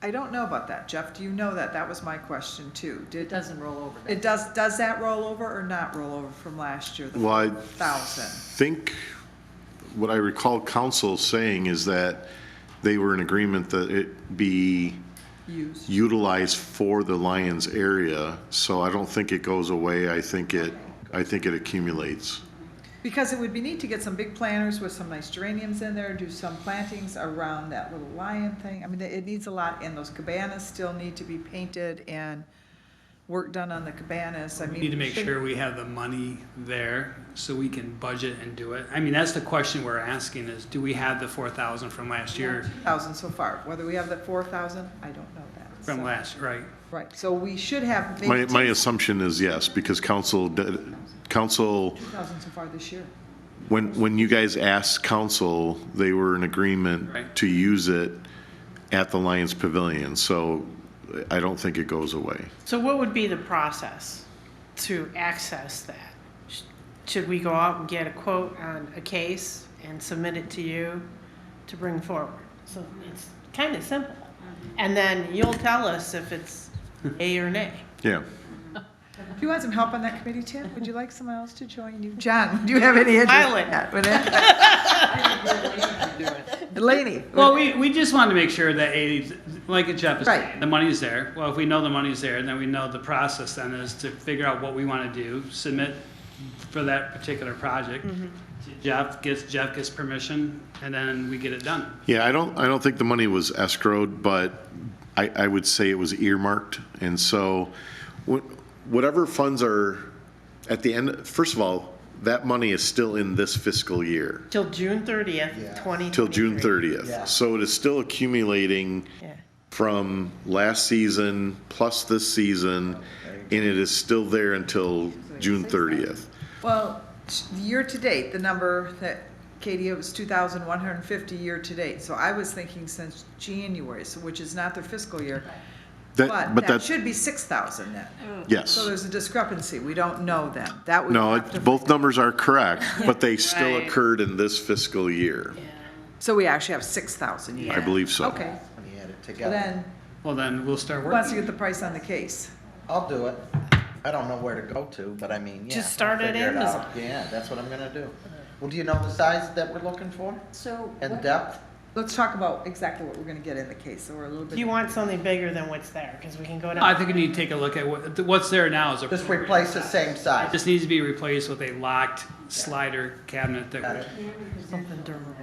I don't know about that. Jeff, do you know that? That was my question too. It doesn't roll over. It does that roll over or not roll over from last year, the Well, I 4,000? think what I recall council saying is that they were in agreement that it be utilized for the Lions area, so I don't think it goes away. I think it accumulates. Because it would be neat to get some big planters with some nice geraniums in there, do some plantings around that little lion thing. I mean, it needs a lot, and those cabanas still need to be painted and work done on the cabanas. I We mean. need to make sure we have the money there so we can budget and do it. I mean, that's the question we're asking is, do we have the 4,000 from last year? 2,000 so far. Whether we have that 4,000, I don't know that. From So- last, right? Right, so we should have My maybe assumption is yes, because council 2,000 so far this year. when you guys asked council, they were in agreement Right. to use it at the Lions Pavilion, so I don't think it goes away. So what would be the process to access that? Should we go out and get a quote on a case and submit it to you to bring forward? So it's kind of simple. And then you'll tell us if it's yay or nay. Yeah. Do you want some help on that committee, Tim? Would you like someone else to join you? John, do you have any interest Pilot. in that? Would it? Delaney? Well, we just wanted to make sure that, like Jeff is Right. saying, the money's there. Well, if we know the money's there, then we know the process then is to figure out what we want to do, submit for that particular project. Jeff gets permission, and then we get it done. Yeah, I don't think the money was escrowed, but I would say it was earmarked. And so whatever funds are at the end, first of all, that money is still in this fiscal year, Till June 30th, Yeah. 2023. till June 30th. Yeah. So it is still accumulating Yeah. from last season plus this season, and it is still there until June 30th. Well, year to date, the number that Katie, it was 2,150 year to date. So I was thinking since January, so which is not their fiscal year. But that that's, should be 6,000 then. yes. So there's a discrepancy. We don't know then. That would No, have to. both numbers are correct, but they still Right. occurred in this fiscal year. So we actually have 6,000 Yeah. I believe so. Okay, When you add it well together. then, Well, then we'll start who wants to working. get the price on the case? I'll do it. I don't know where to go to, but I mean, yeah. Just start I'll at figure it out. Amazon. Yeah, that's what I'm gonna do. Well, do you know the size that we're looking for So. and what- depth? Let's talk about exactly what we're gonna get in the case, so we're a little bit. Do you want something bigger than what's there? Because we can go down. I think we need to take a look at what's there now is Just appropriate. replace the same It size. just needs to be replaced with a locked slider cabinet Got that it. Something durable.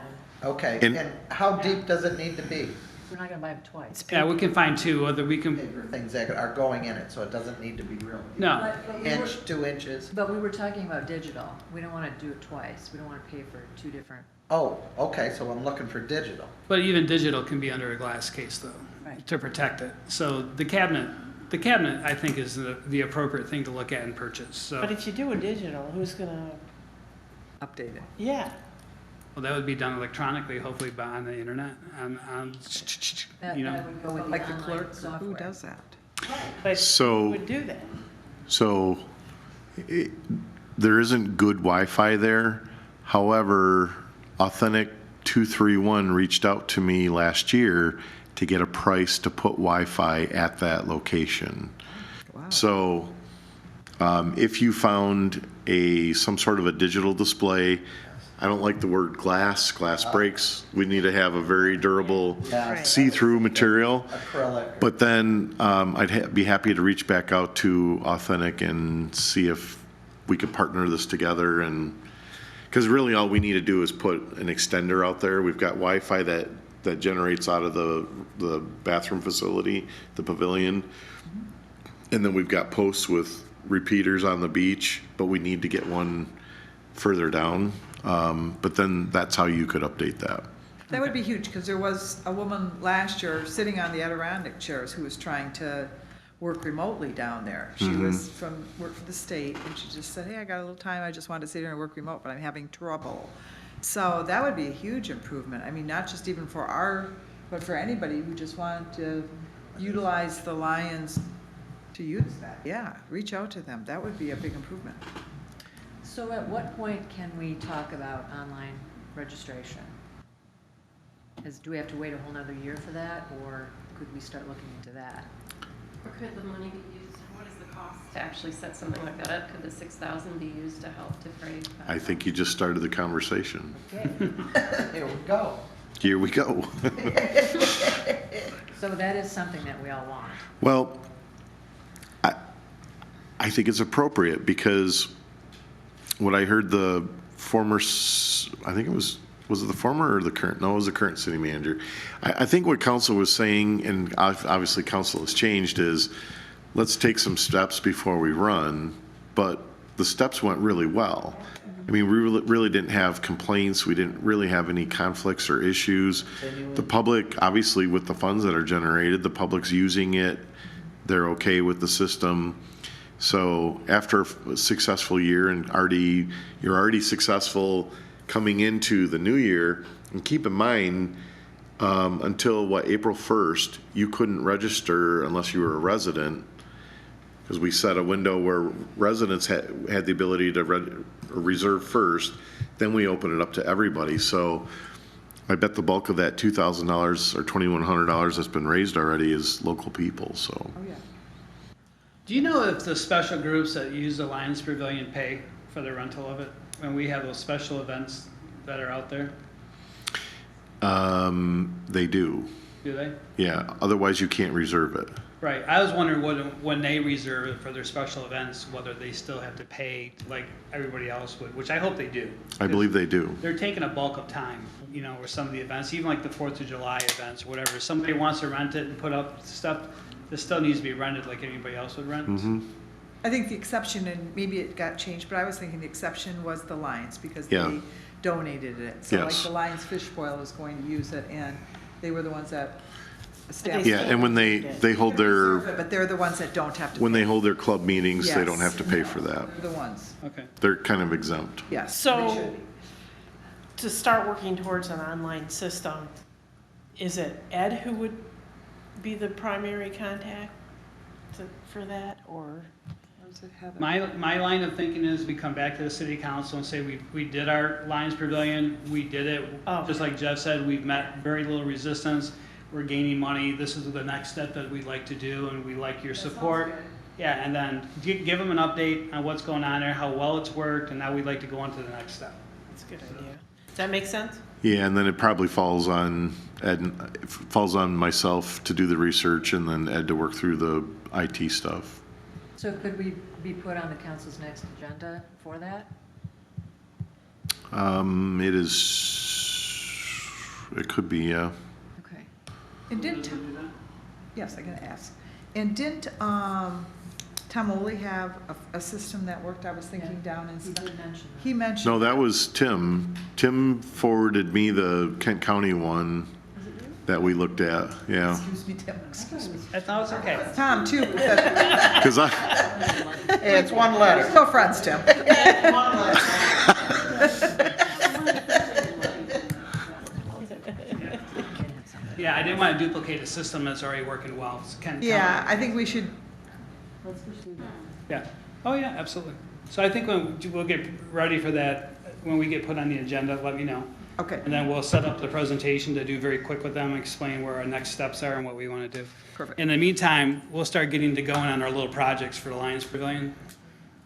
Okay, And- and how deep does it need to be? We're not gonna buy them twice. yeah, we can find two, whether we can, Paper things that are going in it, so it doesn't need to be real. no. But we were- Inch, 2 inches? But we were talking about digital. We don't wanna do it twice. We don't wanna pay for two different. Oh, okay, so I'm looking for digital. But even digital can be under a glass case though, Right. to protect it. So the cabinet, I think is the appropriate thing to look at and purchase, so. But if you do a digital, who's gonna, Update it. yeah. Well, that would be done electronically, hopefully on the internet, That, you know. that would go with the Like the online clerk, software. who does that? But So- who would do that? So there isn't good Wi-Fi there. However, Authentic 231 reached out to me last year to get a price to put Wi-Fi at that location. Wow. So if you found some sort of a digital display, I don't like the word glass breaks. We need to have a very durable Yeah. see-through material. Acrylic. But then I'd be happy to reach back out to Authentic and see if we could partner this together. And because really all we need to do is put an extender out there. We've got Wi-Fi that generates out of the bathroom facility, the pavilion. And then we've got posts with repeaters on the beach, but we need to get one further down. But then that's how you could update that. That would be huge, because there was a woman last year sitting on the Adirondack chairs who was trying to work remotely down there. She was worked for the state, and she just said, hey, I got a little time, I just wanted to sit here and work remote, but I'm having trouble. So that would be a huge improvement. I mean, not just even for but for anybody who just wanted to utilize the Lions to use that. Yeah, reach out to them. That would be a big improvement. So at what point can we talk about online registration? Do we have to wait a whole nother year for that, or could we start looking into that? Or could the money be used what is the cost to actually set something like that up? Could the 6,000 be used to help defray? I think you just started the conversation. Here we go. Here we go. So that is something that we all want. Well, I think it's appropriate because what I heard the former, I think it was it the former or the current? No, it was the current city manager. I think what council was saying, and obviously council has changed, is let's take some steps before we run, but the steps went really well. I mean, we really didn't have complaints. We didn't really have any conflicts or issues. The public, obviously with the funds that are generated, the public's using it. They're okay with the system. So after a successful year and you're already successful coming into the new year, and keep in mind, until April 1st, you couldn't register unless you were a resident, because we set a window where residents had the ability to reserve first, then we open it up to everybody. So I bet the bulk of that $2,000 or $2,100 that's been raised already is local people, so. Oh, yeah. Do you know if the special groups that use the Lions Pavilion pay for the rental of it when we have those special events that are out there? They do. Do they? Yeah, otherwise you can't reserve it. Right. I was wondering when they reserve it for their special events, whether they still have to pay like everybody else would, which I hope they do. I believe they do. They're taking a bulk of time, with some of the events, even like the 4th of July events or whatever. If somebody wants to rent it and put up stuff, this still needs to be rented like anybody else would rent. Mm-hmm. I think the exception, and maybe it got changed, but I was thinking the exception was the Lions because Yeah. they donated it. So like Yes. the Lions Fish Boil is going to use it, and they were the ones that established. Yeah, and when they hold their, But they're the ones that don't have to. when pay. they hold their club meetings, they don't Yes. have to pay for that. They're the ones, Okay. They're kind of exempt. yes. they So, should be. to start working towards an online system, is it Ed who would be the primary contact for that, or? My line of thinking is we come back to the city council and say we did our Lions Pavilion, we did it, Oh. just like Jeff said, we've met very little resistance, we're gaining money, this is the next step that we'd like to do, and we like your support. Yeah, and then give them an update on what's going on there, how well it's worked, and now we'd like to go on to the next step. That's a good idea. Does that make sense? Yeah, and then it probably falls on Ed, it falls on myself to do the research and then Ed to work through the IT stuff. So could we be put on the council's next agenda for that? It could be, yeah. Okay. And didn't, yes, I'm gonna ask. And didn't, Tom Oley have a system that worked, I was thinking down in. He did mention that. He mentioned. No, that was Tim. Tim forwarded me the Kent County one that we looked at, yeah. Excuse me, Tim, excuse me. No, it's okay. Tom, too. Because Hey, it's one letter. We're still friends, Tim. Yeah, I didn't want to duplicate a system that's already working well. Yeah, I think we should, Yeah. Oh, yeah, absolutely. So I think we'll get ready for that, when we get put on the agenda, let me know. okay, And then we'll set up the presentation to do very quick with them, explain where our next steps are and what we want to do. perfect. In the meantime, we'll start getting to going on our little projects for the Lions Pavilion,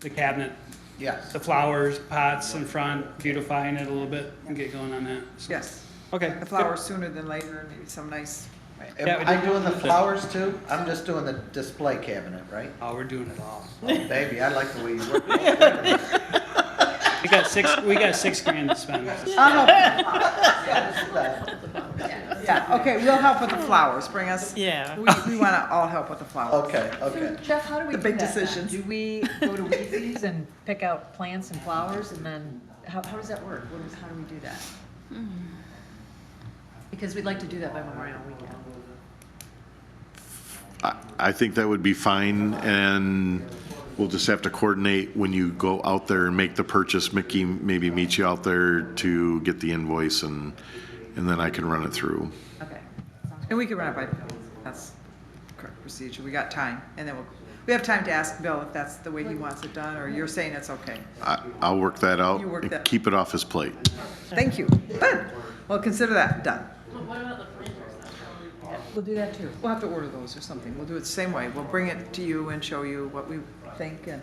the cabinet, Yes. the flowers, pots in front, beautifying it a little bit, and get going on that. So- Yes, Okay. the flowers sooner than later, maybe some nice, Am I doing the flowers too? I'm just doing the display cabinet, right? Oh, we're doing it all. Oh, baby, I like the way you work. We got $6,000 to spend. I'll help. Yeah, okay, we'll help with the flowers, bring us, Yeah. we wanna all help with the flowers. Okay, okay. Jeff, how do we The do big that then? decisions. Do we go to Weezy's and pick out plants and flowers, and then, how does that work? How do we do that? Because we'd like to do that by Memorial Weekend. I think that would be fine, and we'll just have to coordinate when you go out there and make the purchase. Mickey maybe meet you out there to get the invoice, and then I can run it through. Okay. And we can run it by, that's the correct procedure, we got time, and then we have time to ask Bill if that's the way he wants it done, or you're saying it's okay. I'll work that out You work and that- keep it off his plate. Thank you, good, well, consider that done. What about the planters though? We'll do that too. We'll have to order those or something. We'll do it the same way. We'll bring it to you and show you what we think and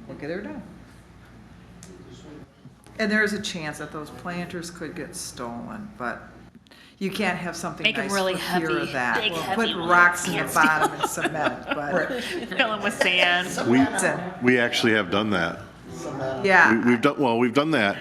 we'll get her done. And there is a chance that those planters could get stolen, but you can't have something Make 'em nice really for fear heavy, of that. big, We'll heavy put ones. rocks in the Can't bottom and cement, but Fill them with sand. We actually have done that. yeah. We've done that.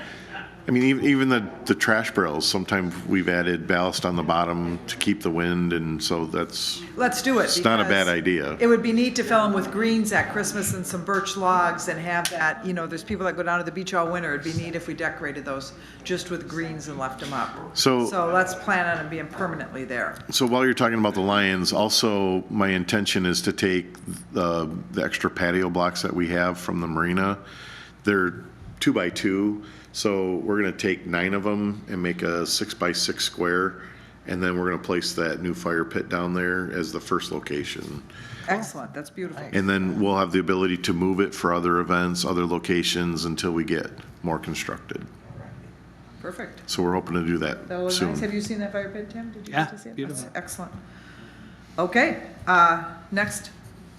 I mean, even the trash barrels, sometimes we've added ballast on the bottom to keep the wind, and so Let's do it. it's not a bad because idea. It would be neat to fill them with greens at Christmas and some birch logs and have that, there's people that go down to the beach all winter. It'd be neat if we decorated those just with greens and left them up. So let's plan on them being permanently there. So while you're talking about the lions, also my intention is to take the extra patio blocks that we have from the marina. They're 2x2, so we're gonna take 9 of them and make a 6x6 square, and then we're gonna place that new fire pit down there as the first location. Excellent, that's beautiful. And then we'll have the ability to move it for other events, other locations until we get more constructed. Perfect. So we're hoping to do that That was soon. nice. Have you seen that fire pit, Tim? Did you Yeah, get to see it? beautiful. That's excellent. Okay, next.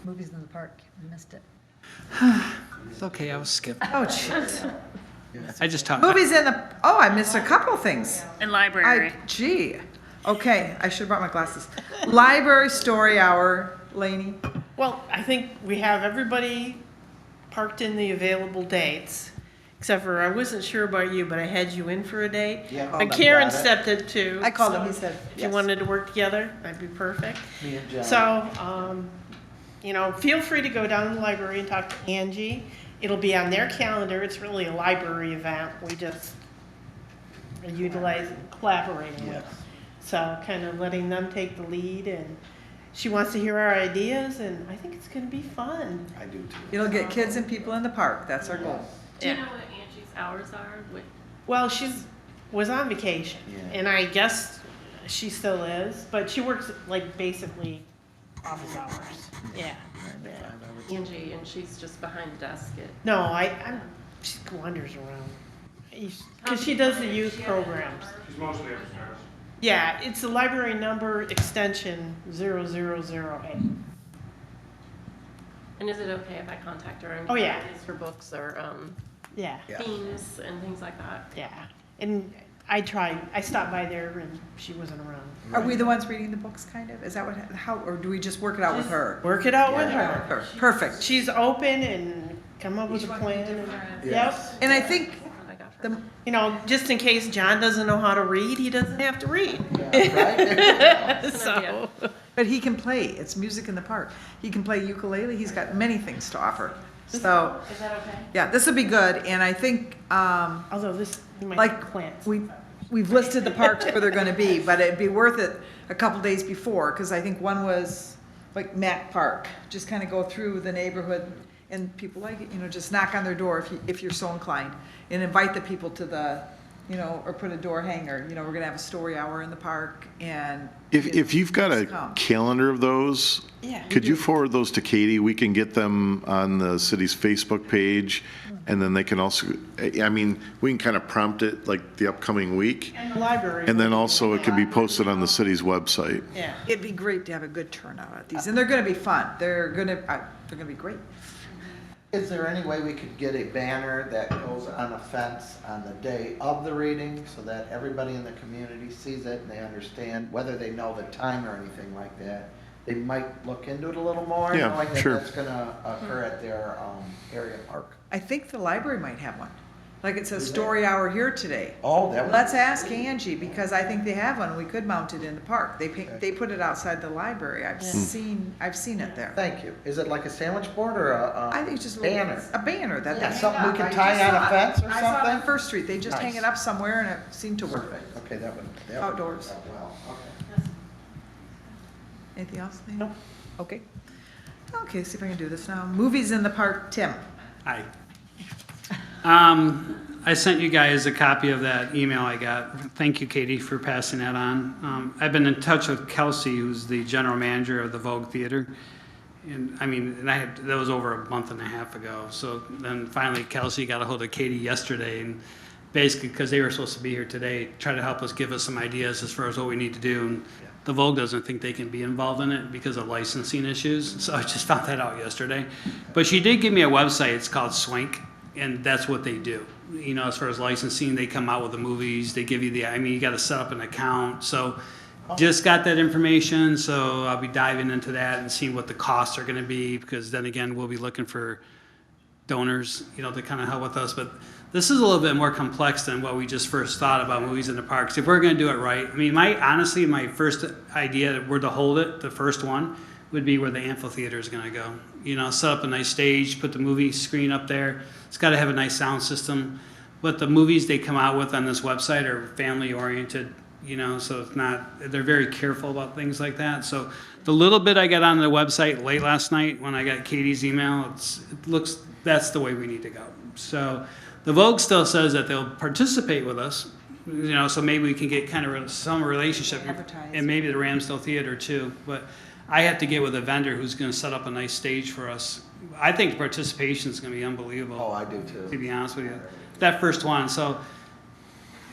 Movies in the park, I missed it. It's okay, I was skipped. Oh, jeez. I just talked. Movies I missed a couple things. And library. Gee. Okay, I should have brought my glasses. Library story hour, Lainey. Well, I think we have everybody parked in the available dates, except for, I wasn't sure about you, but I had you in for a date. Yeah, And got Karen it. stepped in too. I called him, so he said If you yes. wanted to work together, that'd be perfect. Me and John. So, feel free to go down to the library and talk to Angie. It'll be on their calendar. It's really a library event. We just are utilizing, collaborating with. So kind of letting them take the lead, and she wants to hear our ideas, and I think it's gonna be fun. I do too. It'll get kids and people in the park. That's our goal. Do you Yeah. know what Angie's hours are? Well, was on vacation, Yeah. and I guess she still is, but she works like basically office hours. Yeah. Angie, and she's just behind the desk at. No, she wanders around. Because she does the youth programs. She's mostly upstairs. Yeah, it's the library number extension 0008. And is it okay if I contact her and Oh, yeah. get ideas for books or Yeah, Yeah. themes and things like that? yeah. And I stopped by there and she wasn't around. Are we the ones reading the books, kind of? Is that or do we just work it out with her? Work it out with her. Perfect. She's open and come up with a plan. Yep. And I think I got her. Just in case John doesn't know how to read, he doesn't have to read. Right? So, but he can play. It's music in the park. He can play ukulele. He's got many things to offer. So, Is that okay? yeah, this will be good. And I think, although you might like, plant. we've listed the parks where they're gonna be, but it'd be worth it a couple days before, because I think one was like Mac Park. Just kind of go through the neighborhood, and people like it, just knock on their door if you're so inclined, and invite the people to the, or put a door hanger. We're gonna have a story hour in the park, and If you've got a just come. calendar of those, Yeah. could you forward those to Katie? We can get them on the city's Facebook page, and then they can also, we can kind of prompt it like the upcoming week, And the library. and then also it can be posted on the city's website. Yeah. It'd be great to have a good turnout at these, and they're gonna be fun. They're gonna be great. Is there any way we could get a banner that goes on a fence on the day of the reading so that everybody in the community sees it and they understand, whether they know the time or anything like that? They might look into it a little more, Yeah, knowing that sure. that's gonna occur at their area park. I think the library might have one. Like it says Do they? story hour here today. Oh, that would. Let's ask Angie, because I think they have one. We could mount it in the park. They put it outside the library. I've seen it there. Thank you. Is it like a sandwich board or I think it's just a little banner? A banner that Yeah, they something hang we can up. tie I just on a saw it. fence or I saw it on something? First Street. They just hang Nice. it up somewhere, and it seemed to work. Perfect. Okay, that would. Outdoors. Well, okay. Anything else? Lane? Nope. Okay. Okay, see if I can do this now. Movies in the park, Tim. Hi. I sent you guys a copy of that email I got. Thank you, Katie, for passing that on. I've been in touch with Kelsey, who's the general manager of the Vogue Theater. And that was over a month and a half ago. So then finally Kelsey got a hold of Katie yesterday and basically, because they were supposed to be here today, try to help us, give us some ideas as far as what we need to do. And the Vogue doesn't think they can be involved in it because of licensing issues. So I just found that out yesterday. But she did give me a website. It's called Swank, and that's what they do. You know, as far as licensing, they come out with the movies. They give you you got to set up an account. So just got that information. So I'll be diving into that and seeing what the costs are going to be, because then again, we'll be looking for donors, you know, to kind of help with us. But this is a little bit more complex than what we just first thought about movies in the parks. If we're going to do it right, I mean, honestly, my first idea where to hold it, the first one, would be where the amphitheater is going to go. You know, set up a nice stage, put the movie screen up there. It's got to have a nice sound system. But the movies they come out with on this website are family oriented, you know, so it's not, they're very careful about things like that. So the little bit I got on the website late last night when I got Katie's email, it looks, that's the way we need to go. So the Vogue still says that they'll participate with us, you know, so maybe we can get kind of some relationship, and maybe the Ramsdale Theater too. But I have to get with a vendor who's going to set up a nice stage for us. I think the participation is going to be unbelievable. Oh, I do too. To be honest with you, that first one. So,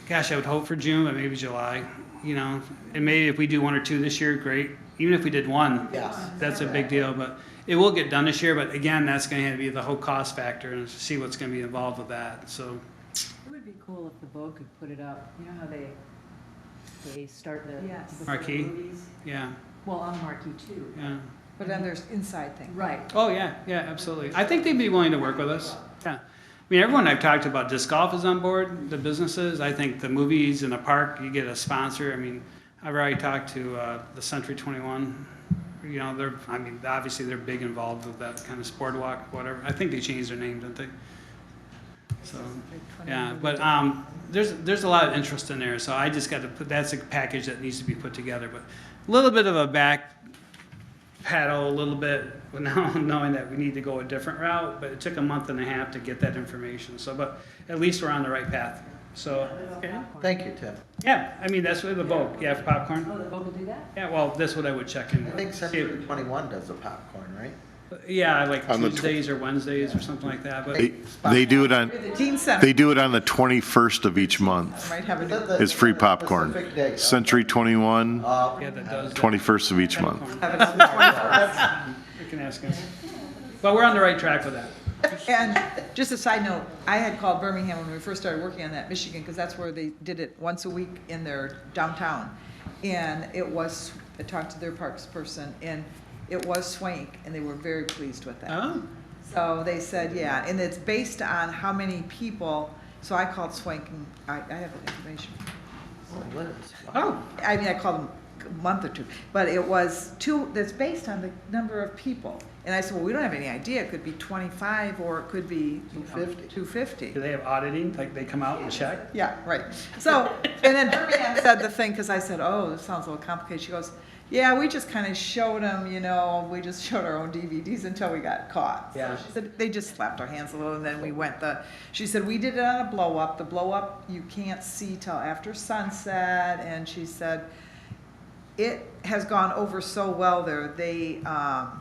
gosh, I would hope for June, but maybe July. You know, and maybe if we do one or two this year, great. Even if we did one, Yes. that's a big deal. But it will get done this year. But again, that's going to have to be the whole cost factor and see what's going to be involved with that. So. It would be cool if the Vogue could put it up. You know how they start the Yes. Marquee? movies? Yeah. Well, on Marquee too. Yeah. But then there's inside thing. Right. Oh, yeah, absolutely. I think they'd be willing to work with us. Yeah. I mean, everyone I've talked about disc golf is on board, the businesses. I think the movies in the park, you get a sponsor. I mean, I've already talked to the Century 21. You know, obviously they're big involved with that kind of sport walk, whatever. I think they changed their name, didn't they? So, yeah, but there's a lot of interest in there. So I just got to that's a package that needs to be put together. But a little bit of a back paddle, a little bit now knowing that we need to go a different route, but it took a month and a half to get that information. So, but at least we're on the right path. So, Thank you, Tim. yeah, I mean, that's what the Vogue, yeah, for popcorn. Oh, the Vogue will do that? Yeah, well, that's what I would check in. I think Century 21 does the popcorn, right? Yeah, like On the Tuesdays or Wednesdays or something like that, but. They do it on, The teen center they do it on the 21st of each month. might have a Is new. that the- It's free popcorn. Specific date? Century 21, Yeah, that does. 21st of each month. Have it on the 21st. You can ask us. But we're on the right track with that. And just a side note, I had called Birmingham when we first started working on that, Michigan, because that's where they did it once a week in their downtown. And I talked to their parks person, and it was Swank, and they were very pleased with that. Oh, So they said, yeah, and it's based on how many people, so I called Swank, and I have the information. Oh, Liz. oh, I mean, I called them a month or two, but it was that's based on the number of people. And I said, well, we don't have any idea, it could be 25, or it could be 250. 250. do they have auditing, like they come out and check? Yeah, right. So, and then Birmingham said the thing, because I said, oh, this sounds a little complicated. She goes, yeah, we just kind of showed them, you know, we just showed our own DVDs until we got caught. Yeah. So she said, they just slapped our hands a little, and then we went she said, we did it on a blow up. The blow up, you can't see till after sunset. And she said, it has gone over so well there. They, I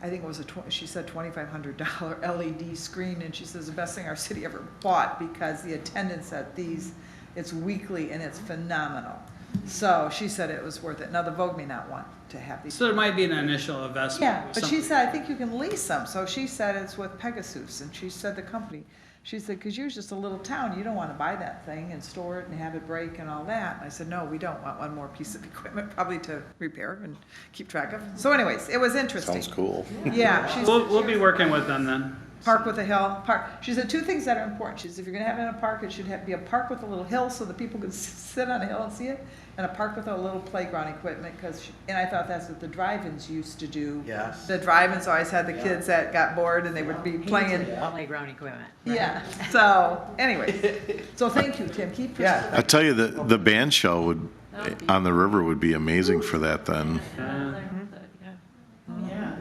think it was she said $2,500 LED screen, and she says the best thing our city ever bought, because the attendance at these, it's weekly and it's phenomenal. So she said it was worth it. Now the Vogue may not want to have these. So there might be an initial investment. Yeah, with but she something. said, I think you can lease them. So she said it's with Pegasus, and she said the company, she said, because you're just a little town, you don't want to buy that thing and store it and have it break and all that. And I said, no, we don't want one more piece of equipment, probably to repair and keep track of. So anyways, it was interesting. Sounds cool. Yeah, she We'll be working with them then. Park with a hill, park. She said two things that are important. She said, if you're gonna have it in a park, it should be a park with a little hill so that people can sit on a hill and see it, and a park with a little playground equipment, and I thought that's what the drive-ins used to do. Yes. The drive-ins always had the kids that got bored and they would be playing. Playground equipment. right? Yeah, so, anyway, so thank you, Tim, keep. Yeah. I tell you, the band show would, on the river would be amazing for that then.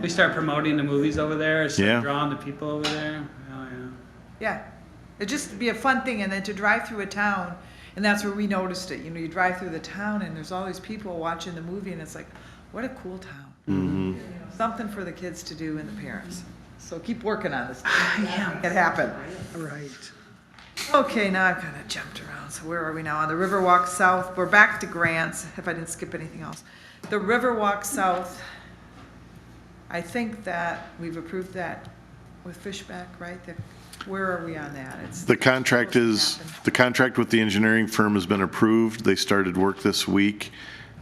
We start promoting the movies over there, start Yeah. drawing the people over there. Oh, yeah. Yeah, it'd just be a fun thing, and then to drive through a town, and that's where we noticed it, you know, you drive through the town and there's all these people watching the movie, and it's like, what a cool town. Mm-hmm. Something for the kids to do and the parents. So keep working on this. Yeah. Make it happen. Right. Okay, now I've kind of jumped around, so where are we now? On the Riverwalk South, we're back to grants, if I didn't skip anything else. The Riverwalk South, I think that we've approved that with Fishback, right? Where are we on that? It's The contract supposed to happen. the contract with the engineering firm has been approved. They started work this week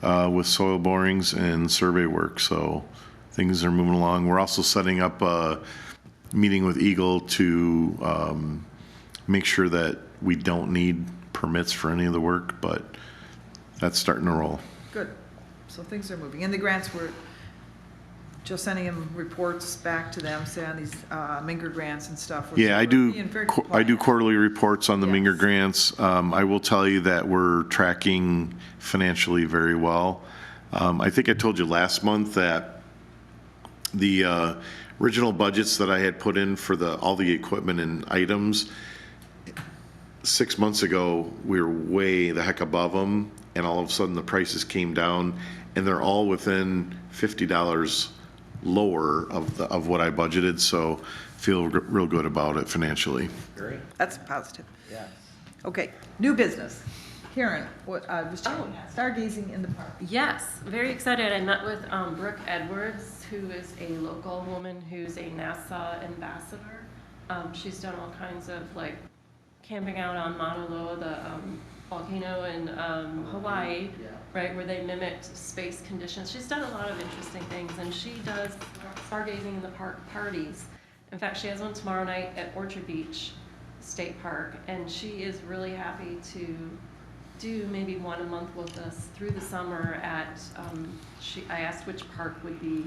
with soil borings and survey work, so things are moving along. We're also setting up a meeting with Eagle to make sure that we don't need permits for any of the work, but that's starting to roll. Good, so things are moving. And the grants were, just sending them reports back to them, say on these Minger grants and stuff. Yeah, I We're do, being very I do compliant. quarterly reports on the Minger Yes. grants. I will tell you that we're tracking financially very well. I think I told you last month that the original budgets that I had put in for all the equipment and items, 6 months ago, we were way the heck above them, and all of a sudden the prices came down, and they're all within $50 lower of what I budgeted, so feel real good about it financially. Great, That's positive. yes. Okay, new business. Karen, what, was stargazing in the park. Yes, very excited. I met with Brooke Edwards, who is a local woman who's a NASA ambassador. She's done all kinds of like camping out on Mauna Loa, the volcano in Hawaii, right, where they mimicked space conditions. She's done a lot of interesting things, and she does stargazing in the park parties. In fact, she has one tomorrow night at Orchard Beach State Park, and she is really happy to do maybe one a month with us through the summer at, I asked which park would be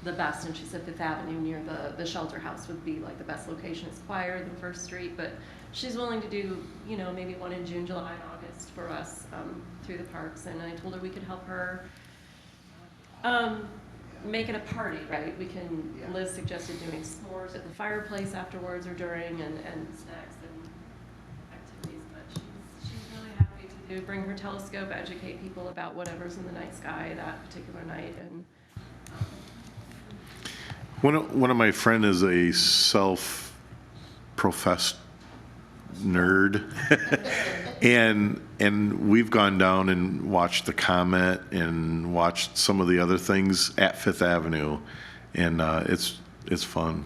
the best, and she said Fifth Avenue near the shelter house would be like the best location. It's quieter than First Street, but she's willing to do, you know, maybe one in June, July, and August for us through the parks. And I told her we could help her make it a party, right? We can, Liz suggested doing s'mores at the fireplace afterwards or during, and snacks and activities. But she's really happy to bring her telescope, educate people about whatever's in the night sky that particular night. And One of my friend is a self-professed nerd, and we've gone down and watched the comet and watched some of the other things at Fifth Avenue, and it's fun.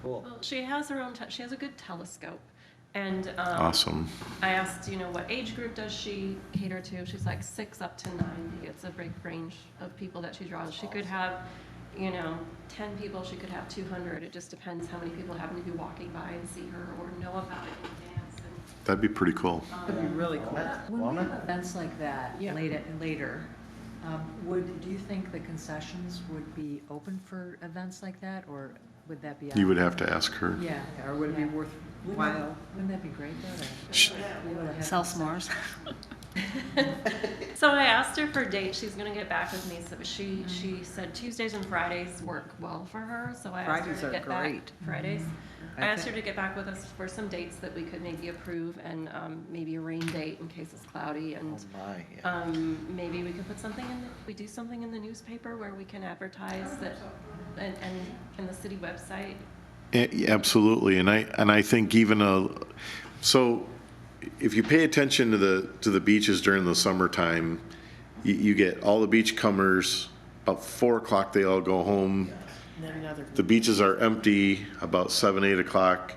Cool. well, she has her own. She has a good telescope, and Awesome. I asked, you know, what age group does she cater to? She's like 6 up to 90. It's a big range of people that she draws. She could have, you know, 10 people. She could have 200. It just depends how many people happen to be walking by and see her or know about it in advance. And That'd be pretty cool. That'd be really cool. When we have events like that later, do you think the concessions would be open for events like that, or would that be? You would have to ask her. Yeah. Or would it be worthwhile? Wouldn't that be great though? Sell s'mores. So I asked her for dates. She's gonna get back with me. So she said Tuesdays and Fridays work well for her. So I asked Fridays her are to get great. back Fridays. I I asked her think- to get back with us for some dates that we could maybe approve, and maybe a rain date in case it's cloudy, and Oh my, yeah. maybe we could put something in. We do something in the newspaper where we can advertise that, and in the city website. Absolutely, and I think even so, if you pay attention to the beaches during the summertime, you get all the beachcombers. About 4 o'clock, they all go home. And then another. The beaches are empty. About 7, 8 o'clock,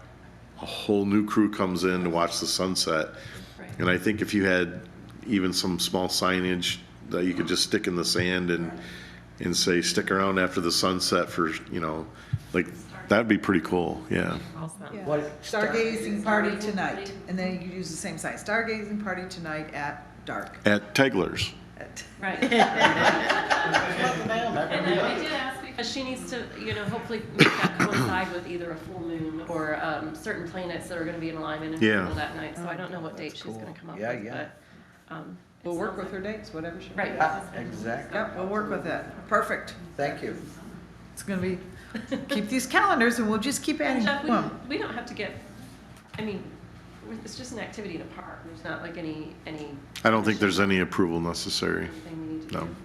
a whole new crew comes in to watch the sunset. Right. And I think if you had even some small signage that you could just stick in the sand and say, stick around after the sunset for, you know, like, that'd be pretty cool, yeah. Awesome. Yeah. What- Stargazing party tonight, and then you use the same sign, stargazing party tonight at dark. At Tegler's. Right. And I did ask because she needs to, you know, hopefully make that coincide with either a full moon or certain planets that are going to be in alignment in Yeah. April that night. So I don't know what date she's going to come up Yeah, with, yeah. but We'll work with her dates, whatever she. right. Yeah, exactly. Yep, we'll work with it. Perfect. Thank you. It's gonna be, keep these calendars and we'll just keep adding. Jeff, Well, we don't have to get. I mean, it's just an activity in a park. There's not like any. I don't think there's any approval necessary, Anything we need to no. do.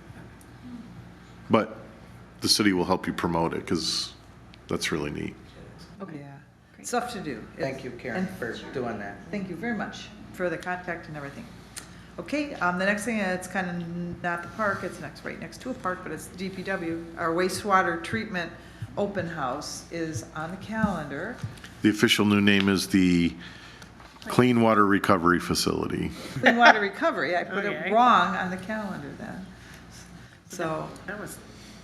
But the city will help you promote it, because that's really neat. yeah. stuff to do. Thank you, Karen, And for doing that. thank you very much for the contact and everything. Okay, the next thing, it's kind of not the park, it's right next to a park, but it's DPW. Our wastewater treatment open house is on the calendar. The official new name is the Clean Water Recovery Facility. Clean water recovery, I put it Okay. wrong on the calendar then. So, That was,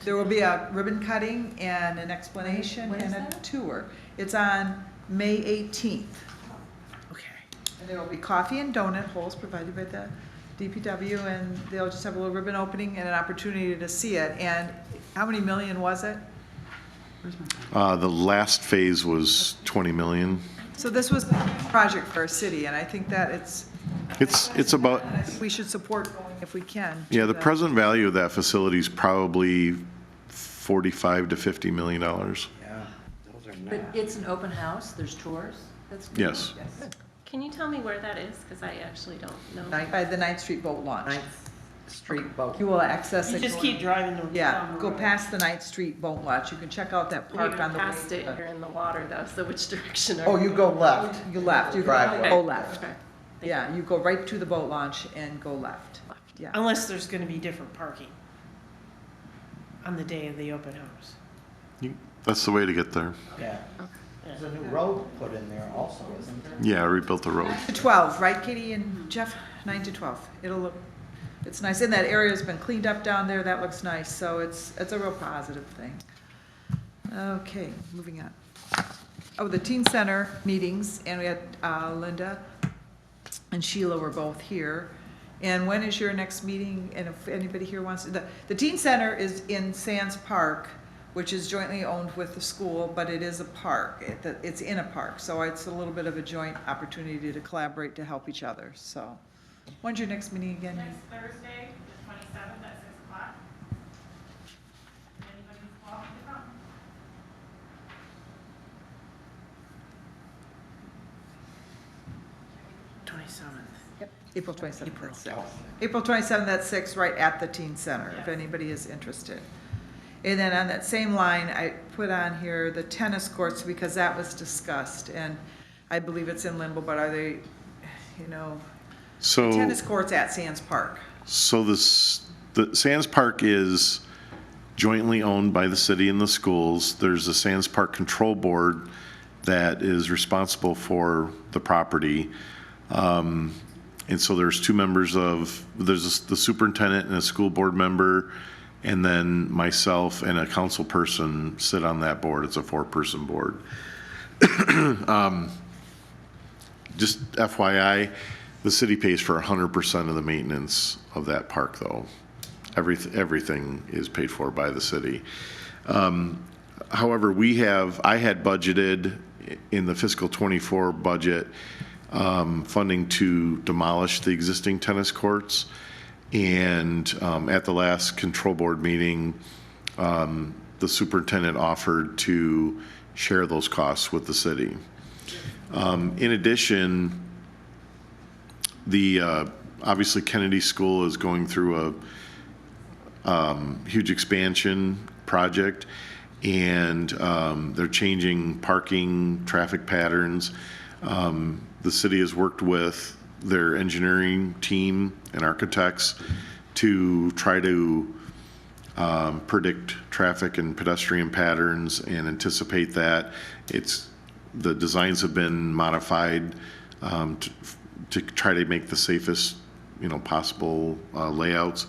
there will be a ribbon cutting and an explanation When is and a that? tour. It's on May 18th. okay. And there will be coffee and donut holes provided by the DPW, and they'll just have a little ribbon opening and an opportunity to see it. And how many million was it? Where's my pen? The last phase was 20 million. So this was a project for our city, and I think that It's about, we should support if we can. yeah, the present value of that facility is probably 45 to 50 million dollars. Yeah, those are But nice. it's an open house, there's tours? That's good. Yes. Can you tell me where that is? Because I actually don't know. By the 9th Street Boat Launch. Ninth Street boat. You will access You it. just going- keep driving the. Yeah, down the go road. past the 9th Street Boat Launch. You can check out that park You're on the way. past it, you're in the water though, so which direction are Oh, you? you go left. You left, you Driveway. go left. Okay. Yeah, you go right to the boat launch and go left. Yeah. Unless there's gonna be different parking on the day of the open house. That's the way to get there. Yeah. There's a new road put in there also, isn't there? Yeah, I rebuilt the road. To 12, right, Katie and Jeff? 9 to 12. It'll look, it's nice. And that area's been cleaned up down there. That looks nice. So it's a real positive thing. Okay, moving on. Oh, the teen center meetings, and we had Linda and Sheila were both here. And when is your next meeting? And if anybody here wants, the teen center is in Sands Park, which is jointly owned with the school, but it is a park. It's in a park, so it's a little bit of a joint opportunity to collaborate to help each other, so. When's your next meeting again? Next Thursday, the 27th at 6 o'clock. Anybody's welcome to come. April 27th at 6. April 27th at 6, right at the teen center, if Yes. anybody is interested. And then on that same line, I put on here the tennis courts, because that was discussed, and I believe it's in limbo, but are they, So, tennis courts at Sands Park? so the Sands Park is jointly owned by the city and the schools. There's a Sands Park Control Board that is responsible for the property. And so there's two members there's the superintendent and a school board member, and then myself and a council person sit on that board. It's a 4-person board. Just FYI, the city pays for 100% of the maintenance of that park, though. Everything is paid for by the city. However, I had budgeted in the fiscal -- budget funding to demolish the existing tennis courts. And at the last control board meeting, the superintendent offered to share those costs with the city. In addition, obviously Kennedy School is going through a huge expansion project, and they're changing parking, traffic patterns. The city has worked with their engineering team and architects to try to predict traffic and pedestrian patterns and anticipate that. The designs have been modified to try to make the safest, possible layouts.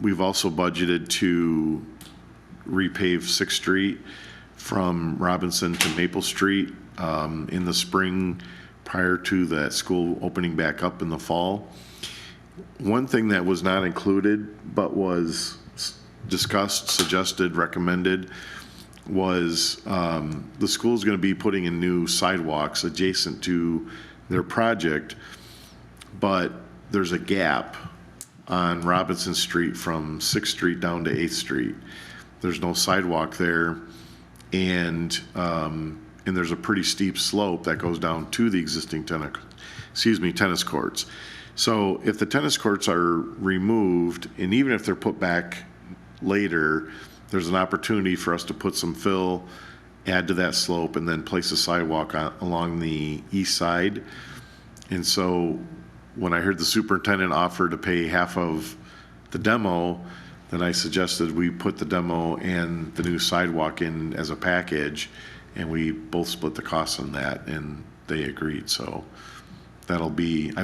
We've also budgeted to repave 6th Street from Robinson to Maple Street in the spring prior to that school opening back up in the fall. One thing that was not included but was discussed, suggested, recommended was the school's going to be putting in new sidewalks adjacent to their project, but there's a gap on Robinson Street from 6th Street down to 8th Street. There's no sidewalk there, and there's a pretty steep slope that goes down to the existing tennis courts. So if the tennis courts are removed, and even if they're put back later, there's an opportunity for us to put some fill add to that slope and then place a sidewalk along the east side. And so when I heard the superintendent offer to pay half of the demo, then I suggested we put the demo and the new sidewalk in as a package, and we both split the costs on that, and they agreed. So I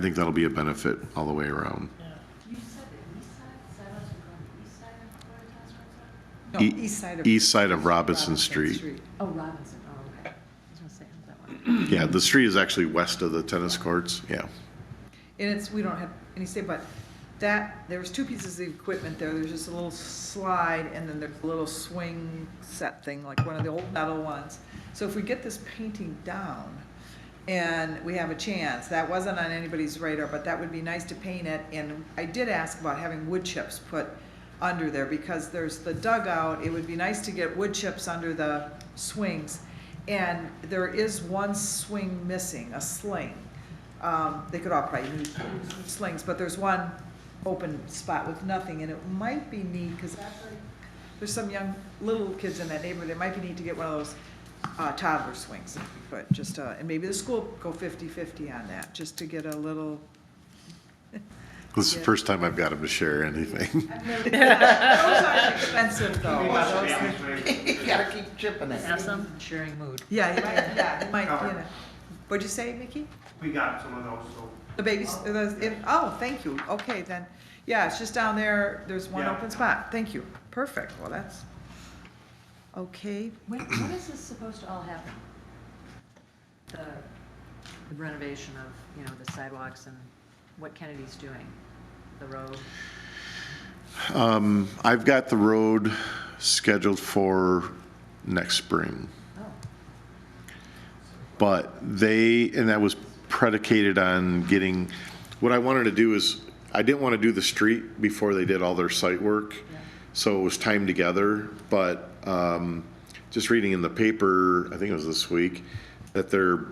think that'll be a benefit all the way around. You said the east side, sidewalks are going east side of where the tennis courts are? No, East side of Robinson Street. Oh, Robinson, oh, okay. I was gonna say, how's that one? Yeah, the street is actually west of the tennis courts, yeah. And we don't have any say, but there was two pieces of equipment there. There's just a little slide, and then there's a little swing set thing, like one of the old metal ones. So if we get this painting down, and we have a chance, that wasn't on anybody's radar, but that would be nice to paint it. And I did ask about having wood chips put under there, because there's the dugout. It would be nice to get wood chips under the swings. And there is one swing missing, a sling. They could all probably use slings, but there's one open spot with nothing, and it might be neat, because there's some young, little kids in that neighborhood. It might be neat to get one of those toddler swings, if we could, just, and maybe the school go 50-50 on that, just to get a little. This is the first time I've got him to share anything. Those aren't expensive, though. You gotta keep chipping it. Have some sharing mood. Yeah, it might, you know. What'd you say, Mickey? We got some of those, so. The babies, oh, thank you, okay, then, yeah, it's just down there, there's one Yeah. open spot, thank you, perfect, well, that's, okay. When is this supposed to all happen? The renovation of, you know, the sidewalks and what Kennedy's doing, the road? I've got the road scheduled for next spring. Oh, But and that was predicated on getting, what I wanted to do is, I didn't want to do the street before they did all their site work. yeah. So it was timed together, but just reading in the paper, I think it was this week, that they're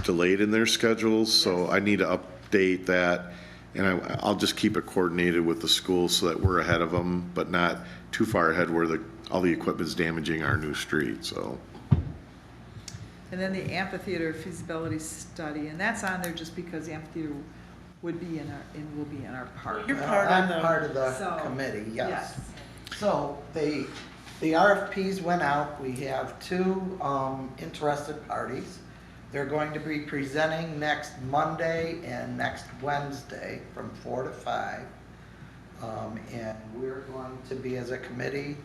delayed in their schedules, so I need to update that. And I'll just keep it coordinated with the schools so that we're ahead of them, but not too far ahead where all the equipment's damaging our new street, so. And then the amphitheater feasibility study, and that's on there just because the amphitheater would be will be in our park. You're part of I'm the. part of the So, committee, yes. yes. So the RFPs went out. We have two interested parties. They're going to be presenting next Monday and next Wednesday from 4 to 5. And we're going to be, as a committee,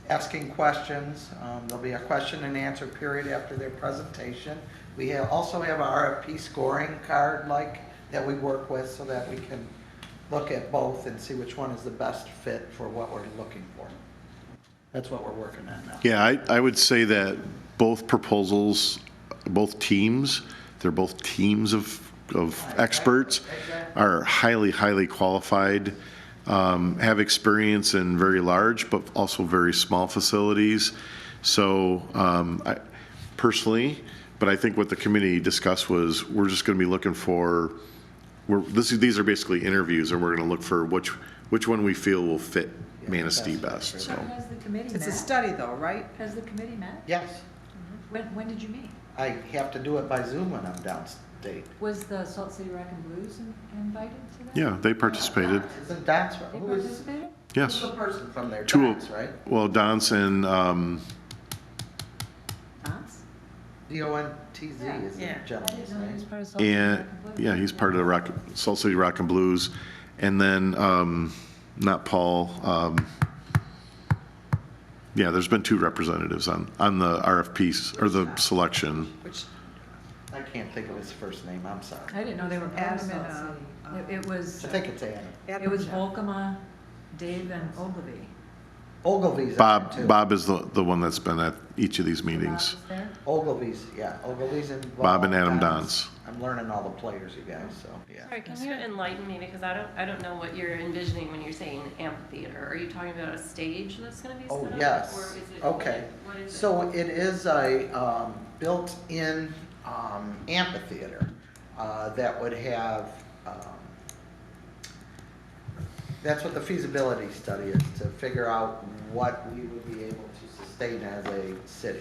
asking questions. There'll be a question and answer period after their presentation. We also have an RFP scoring card that we work with, so that we can look at both and see which one is the best fit for what we're looking for. That's what we're working on now. Yeah, I would say that both proposals, both teams, they're both teams of experts, are highly, highly qualified, have experience in very large but also very small facilities. So I personally, but I think what the committee discussed was, we're just going to be looking for, these are basically interviews, and we're going to look for which one we feel will fit Manistee best. So Has the committee met? It's a study though, right? Has the committee met? Yes, When did you meet? I have to do it by Zoom when I'm downstate. Was the Salt City Rock and Blues invited to that? yeah, they participated. Isn't Don's, They who is, participated? Yes. who's the person from there? Two Don's, right? Well, Don's and Dance? DONTZ is the Yeah. I gentleman's didn't know he was name. part of Salt City Rock and and Blues. yeah, he's part of the Salt City Rock and Blues, and then not Paul. Yeah, there's been two representatives on the RFPs or the selection. Which, I can't think of his first name, I'm sorry. I didn't know they were part of Adam and, Salt City. It was, I think it's Adam. it was Volkema, Dave, and Ogilvy. Ogilvy's on it, too. Bob is the one that's been at each of these meetings. Bob was there? Ogilvy's, yeah, Ogilvy's involved. Bob and Adam Dons. I'm learning all the players, you guys, so, yeah. Sorry, can you enlighten me, because I don't know what you're envisioning when you're saying amphitheater. Are you talking about a stage that's gonna be set Oh, up? yes, Or is it? okay. What is it? So it is a built-in amphitheater that would have, That's what the feasibility study is, to figure out what we would be able to sustain as a city.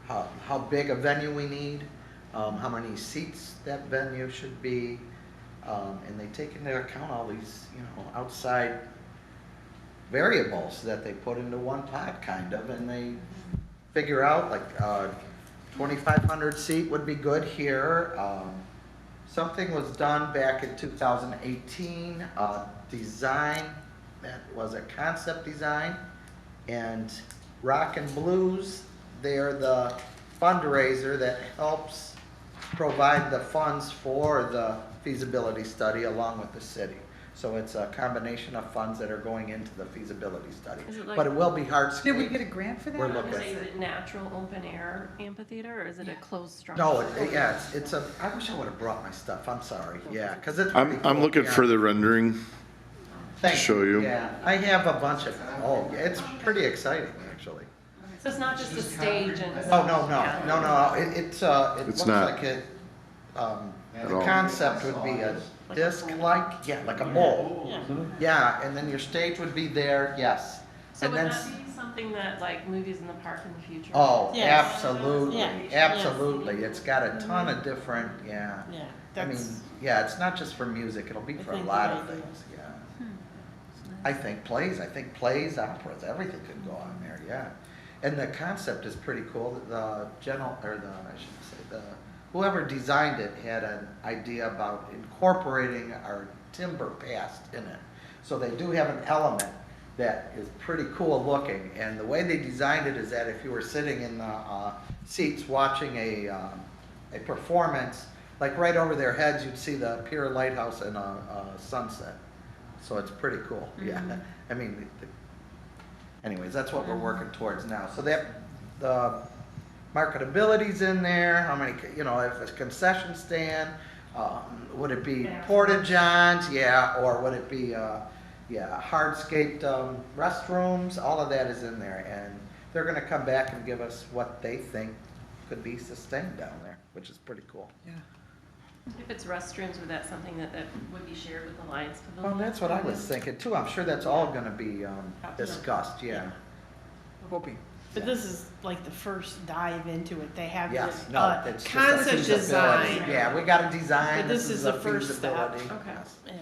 How big a venue we need, how many seats that venue should be, and they take into account all these, outside variables that they put into one pot, kind of, and they figure out, like, 2,500 seat would be good here. Something was done back in 2018, design, that was a concept design, and Rock and Blues, they're the fundraiser that helps provide the funds for the feasibility study along with the city. So it's a combination of funds that are going into the feasibility study. Is it like- But it will be hardscape. Did we get a grant for that? We're looking. Is it natural open air amphitheater or is it a closed structure? No, it's a, I wish I would've brought my stuff, I'm sorry, yeah, cause it's. I'm pretty cool, looking yeah. for the rendering. Thank show you. Yeah, I have a bunch of, yeah, it's pretty exciting, actually. So it's not just a stage and. Oh, no, Yeah. no, it It's looks not. like it, At the all. concept would be a disc-like, yeah, like a bowl. Yeah, and then your stage would be there, yes. So And would then that be something that like movies in the park in the future? Oh, Yes. absolutely, Yeah. absolutely. It's got a ton of different, yeah. Yeah, I mean, that's, yeah, it's not just for music, it'll be I for a think lot the of idea. things, yeah. I think plays, operas, everything could go on there, yeah. And the concept is pretty cool. I shouldn't say, whoever designed it had an idea about incorporating our timber past in it. So they do have an element that is pretty cool looking. And the way they designed it is that if you were sitting in the seats watching a performance, like right over their heads, you'd see the Pier Lighthouse and a sunset. So it's pretty cool, yeah. I mean, anyways, that's what we're working towards now. So that, the marketability's in there, how many, if it's a concession stand, would it be porta-johns, yeah, or would it be, hardscaped restrooms, all of that is in there. And they're gonna come back and give us what they think could be sustained down there, which is pretty cool. Yeah. If it's restrooms, would that something that would be shared with the Lions Well, Pavilion? that's what I was thinking too. I'm sure that's all gonna be discussed, yeah. Hoping. but this is like the first dive into it. They have Yes, the, no, it's just a concept feasibility. design. Yeah, we got a design. But this is a the first step. feasibility. Okay. Yes. Yeah.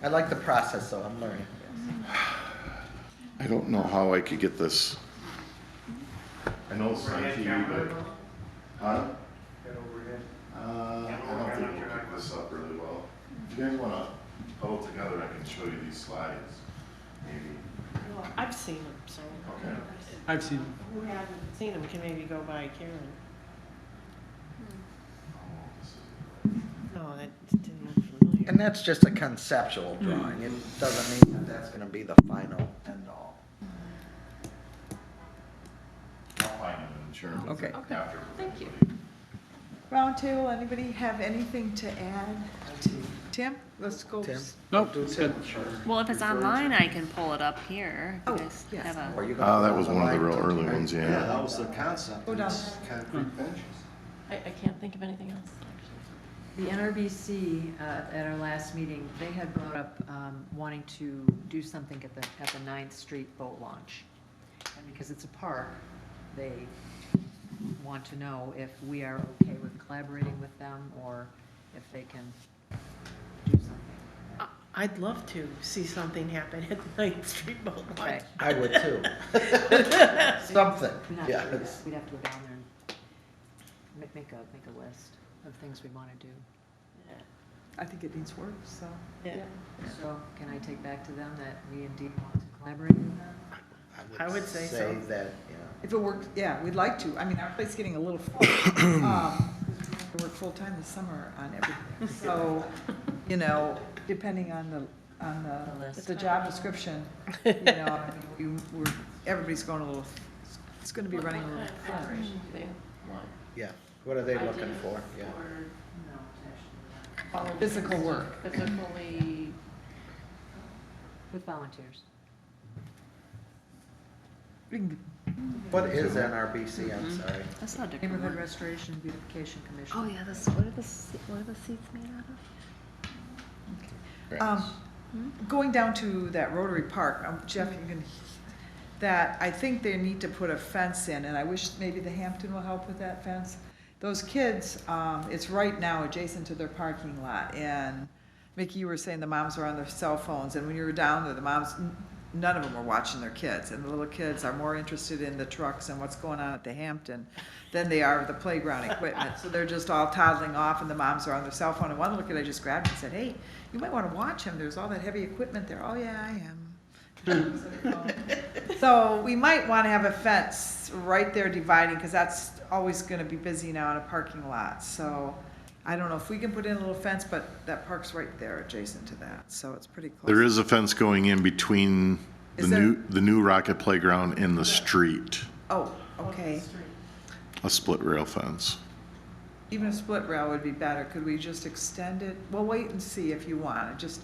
I like the process, though. I'm learning. I don't know how I could get this. I know it's on Overhead TV, camera, but, huh? Get overhead. I don't think we'll pick this up really well. If you guys wanna huddle together, I can show you these slides, maybe. Well, I've seen them, so Okay. I've seen, who hasn't seen them can maybe go by Karen. Oh, this is- No, that didn't look familiar. And that's just a conceptual drawing. It doesn't mean that that's going to be the final end all. I'll find it and share it with Okay. you after. Thank you. Roundtable, anybody have anything to add? Tim, let's go. Tim? nope, Do it's Tim. good. Well, if it's online, I can pull it up here. If Oh, you guys yes. have a. Or you gonna Oh, that go was on one of the line real till early tonight? ones, Yeah, yeah. that was the concept. Go down. It's concrete benches. I can't think of anything else. The NRBC, at our last meeting, they had brought up wanting to do something at the 9th Street boat launch. And because it's a park, they want to know if we are okay with collaborating with them or if they can do something. I'd love to see something happen at the 9th Street Boat Launch. Right. I would too. Something, We're not yeah. sure yet. We'd have to go down there and make a list of things we want to do. I think it needs work, so. Yeah. So can I take back to them that we indeed want to collaborate with them? I would say so. that, yeah. If it works, yeah, we'd like to. I mean, our plate's getting a little full. We work full-time this summer on everything. So, depending on list. the job description, everybody's going a little, it's gonna be running a little. Collaboration do they want? Yeah, what are they looking for? Yeah. Physical work. Physically, With volunteers. What is NRBC, I'm sorry? That's not different. Neighborhood Restoration and Beautification Commission. Oh, yeah, what are the seats made out of? Going down to that Rotary Park, Jeff, you can, that, I think they need to put a fence in, and I wish maybe the Hampton will help with that fence. Those kids, it's right now adjacent to their parking lot, and Mickey, you were saying the moms are on their cell phones, and when you were down there, the moms, none of them were watching their kids, and the little kids are more interested in the trucks and what's going on at the Hampton than they are the playground equipment, so they're just all toddling off, and the moms are on their cell phone, and one little kid I just grabbed and said, hey, you might want to watch him, there's all that heavy equipment there. Oh, yeah, I am. So we might want to have a fence right there dividing, because that's always going to be busy now in a parking lot. So I don't know if we can put in a little fence, but that park's right there adjacent to that, so it's pretty close. There is a fence going in between Is there? the new Rocket Playground and the street, Oh, okay. a split rail fence. Even a split rail would be better. Could we just extend it? We'll wait and see if you want. Just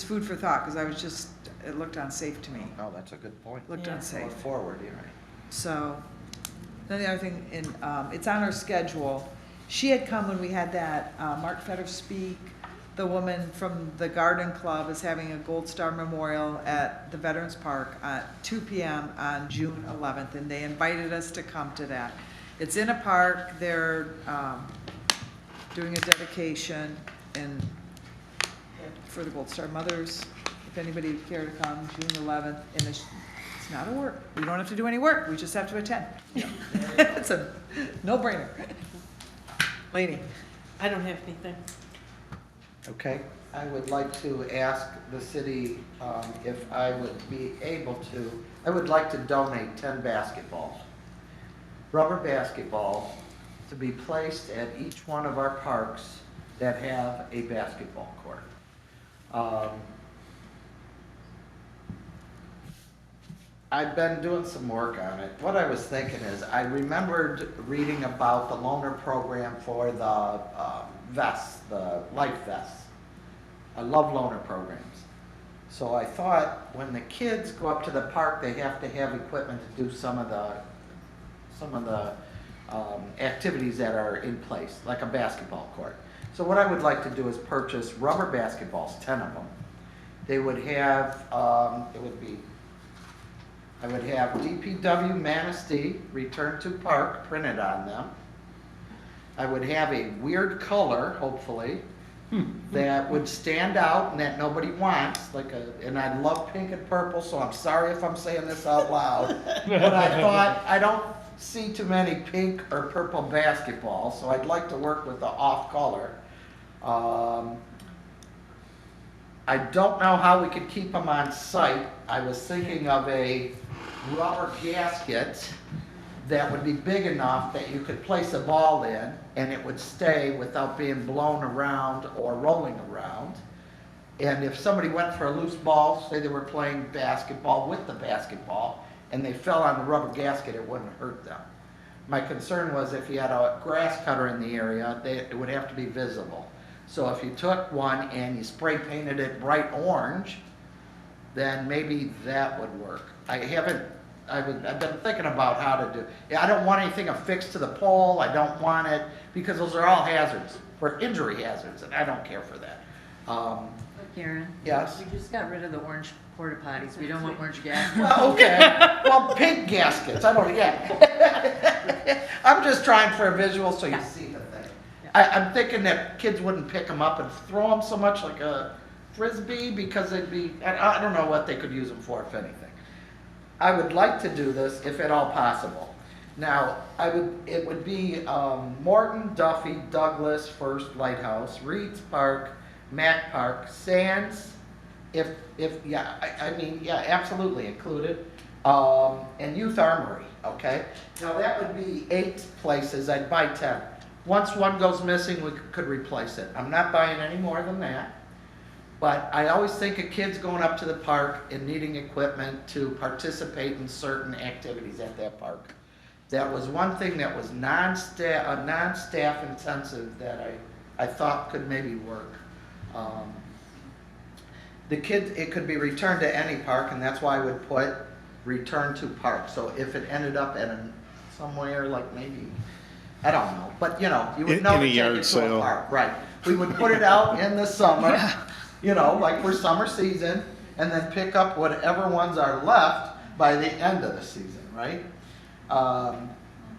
food for thought, because it looked unsafe to me. Oh, that's a good point. Looked Yeah. unsafe. Going forward, you're right. So, then the other thing, it's on our schedule. She had come when we had that Mark Fetter speak. The woman from the Garden Club is having a Gold Star Memorial at the Veterans Park at 2 p.m. on June 11th, and they invited us to come to that. It's in a park. They're doing a dedication and for the Gold Star mothers. If anybody would care to come, June 11th, and it's not a work. We don't have to do any work. We just have to attend. It's a no-brainer. Lady. I don't have anything. Okay, I would like to ask the city if I would be able to, I would like to donate 10 basketballs. Rubber basketballs to be placed at each one of our parks that have a basketball court. I've been doing some work on it. What I was thinking is, I remembered reading about the loaner program for the vests, the life vests. I love loaner programs. So I thought when the kids go up to the park, they have to have equipment to do some of the activities that are in place, like a basketball court. So what I would like to do is purchase rubber basketballs, 10 of them. They would have, I would have DPW Manistee, Return to Park, printed on them. I would have a weird color, hopefully, that would stand out and that nobody wants, and I love pink and purple, so I'm sorry if I'm saying this out loud. But I thought, I don't see too many pink or purple basketballs, so I'd like to work with the off color. I don't know how we could keep them on site. I was thinking of a rubber gasket that would be big enough that you could place a ball in and it would stay without being blown around or rolling around. And if somebody went for a loose ball, say they were playing basketball with the basketball, and they fell on the rubber gasket, it wouldn't hurt them. My concern was if you had a grass cutter in the area, it would have to be visible. So if you took one and you spray painted it bright orange, then maybe that would work. I've been thinking about how to do. I don't want anything affixed to the pole. I don't want it, because those are all hazards, or injury hazards, and I don't care for that. Karen? Yes? We just got rid of the orange porta potties. We don't want orange gas. Well, okay. Well, pink gaskets. I don't. Yeah. I'm just trying for a visual so you see the thing. I'm thinking that kids wouldn't pick them up and throw them so much like a frisbee, because they'd be. I don't know what they could use them for, if anything. I would like to do this if at all possible. Now, it would be Morton, Duffy, Douglas, First Lighthouse, Reed's Park, Mack Park, Sands, absolutely included, and Youth Armory, okay? Now, that would be 8 places. I'd buy 10. Once one goes missing, we could replace it. I'm not buying any more than that. But I always think of kids going up to the park and needing equipment to participate in certain activities at that park. That was one thing that was non-staff intensive that I thought could maybe work. It could be returned to any park, and that's why I would put return to park. So if it ended up at somewhere like maybe, I don't know, but you would know In a to take yard it to sale. a park, right? We would put it out in the summer. you know, like for summer season, and then pick up whatever ones are left by the end of the season, right?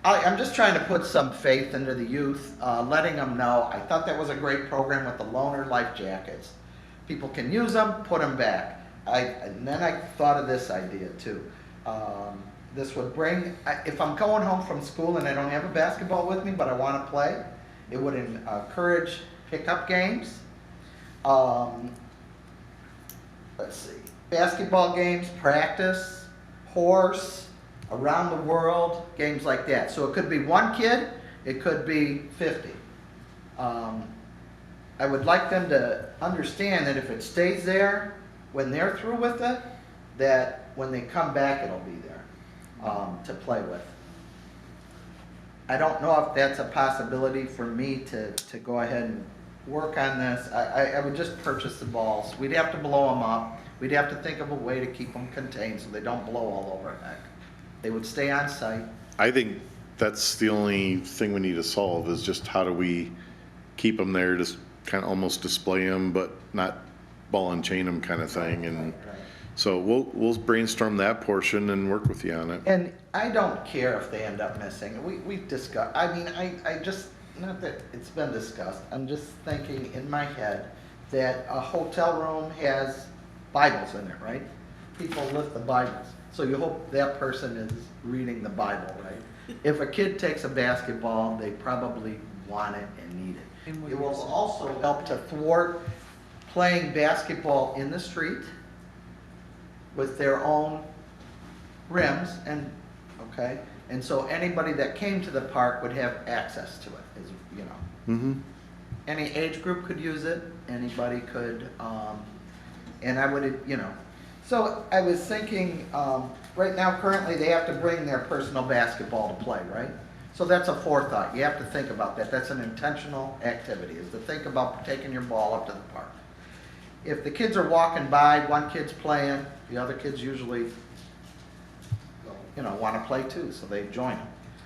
I'm just trying to put some faith into the youth, letting them know. I thought that was a great program with the loaner life jackets. People can use them, put them back. And then I thought of this idea too. This would bring, if I'm going home from school and I don't have a basketball with me, but I want to play, it would encourage pickup games. Let's see, basketball games, practice, horse, around the world, games like that. So it could be one kid, it could be 50. I would like them to understand that if it stays there, when they're through with it, that when they come back, it'll be there to play with. I don't know if that's a possibility for me to go ahead and work on this. I would just purchase the balls. We'd have to blow them up. We'd have to think of a way to keep them contained so they don't blow all over heck. They would stay on site. I think that's the only thing we need to solve is just how do we keep them there, just kind of almost display them, but not ball and chain them kind of thing. And Right. so we'll brainstorm that portion and work with you on it. And I don't care if they end up missing. We've discussed, I mean, I just, not that it's been discussed, I'm just thinking in my head that a hotel room has Bibles in it, right? People lift the Bibles. So you hope that person is reading the Bible, right? If a kid takes a basketball, they probably want it and need it. It will also help to thwart playing basketball in the street with their own rims and, okay? And so anybody that came to the park would have access to it, is, you know. Mm-hmm. Any age group could use it, anybody could, and I would, you know. So I was thinking, right now, currently, they have to bring their personal basketball to play, right? So that's a forethought. You have to think about that. That's an intentional activity, is to think about taking your ball up to the park. If the kids are walking by, one kid's playing, the other kids usually, you know, want to play too, so they join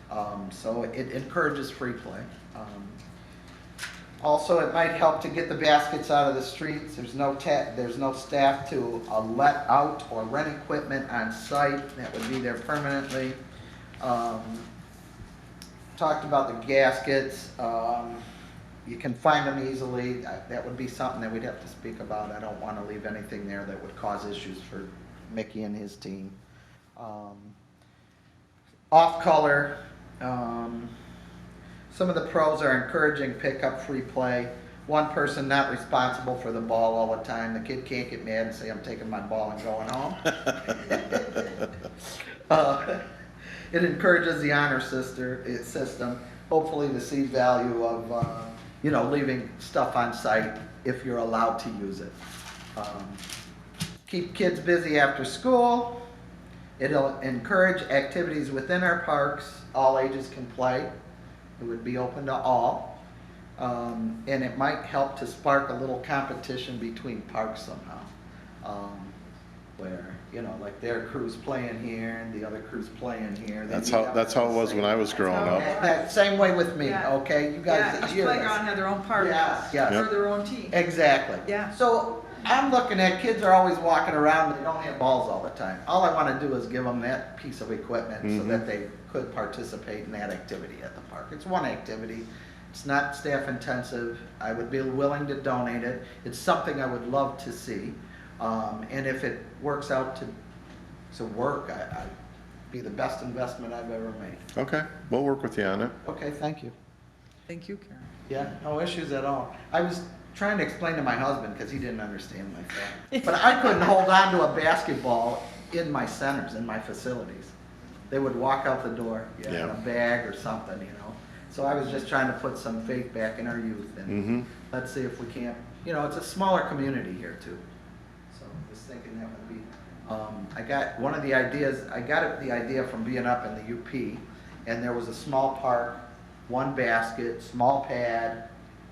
them. So it encourages free play. Also, it might help to get the baskets out of the streets. There's no staff to let out or rent equipment on site that would be there permanently. Talked about the gaskets. You can find them easily. That would be something that we'd have to speak about. I don't want to leave anything there that would cause issues for Mickey and his team. Off color. Some of the pros are encouraging pickup, free play. One person not responsible for the ball all the time. The kid can't get mad and say, I'm taking my ball and going home. It encourages the honor system. Hopefully to see value of, you know, leaving stuff on site if you're allowed to use it. Keep kids busy after school. It'll encourage activities within our parks. All ages can play. It would be open to all. And it might help to spark a little competition between parks somehow. Where, you know, like their crew's playing here and the other crew's playing here. That's how it was when I was growing up. That same way with me, Yeah. okay? You guys Yeah, each hear this. playground had their own park. Yes, yes. Or their own team. Exactly. Yeah. So I'm looking at kids are always walking around, they don't have balls all the time. All I want to do is give them that piece of equipment so that they could participate in that activity at the park. It's one activity. It's not staff intensive. I would be willing to donate it. It's something I would love to see. And if it works out to work, I'd be the best investment I've ever made. Okay, we'll work with you on it. Okay, thank you. Thank you, Karen. Yeah, no issues at all. I was trying to explain to my husband because he didn't understand my thought. But I couldn't hold on to a basketball in my centers, in my facilities. They would walk out the door, in a bag or something, you know. So I was just trying to put some faith back in our youth and let's see if we can't, you know, it's a smaller community here too. So I was thinking that would be, I got one of the ideas, I got the idea from being up in the UP, and there was a small park, one basket, small pad,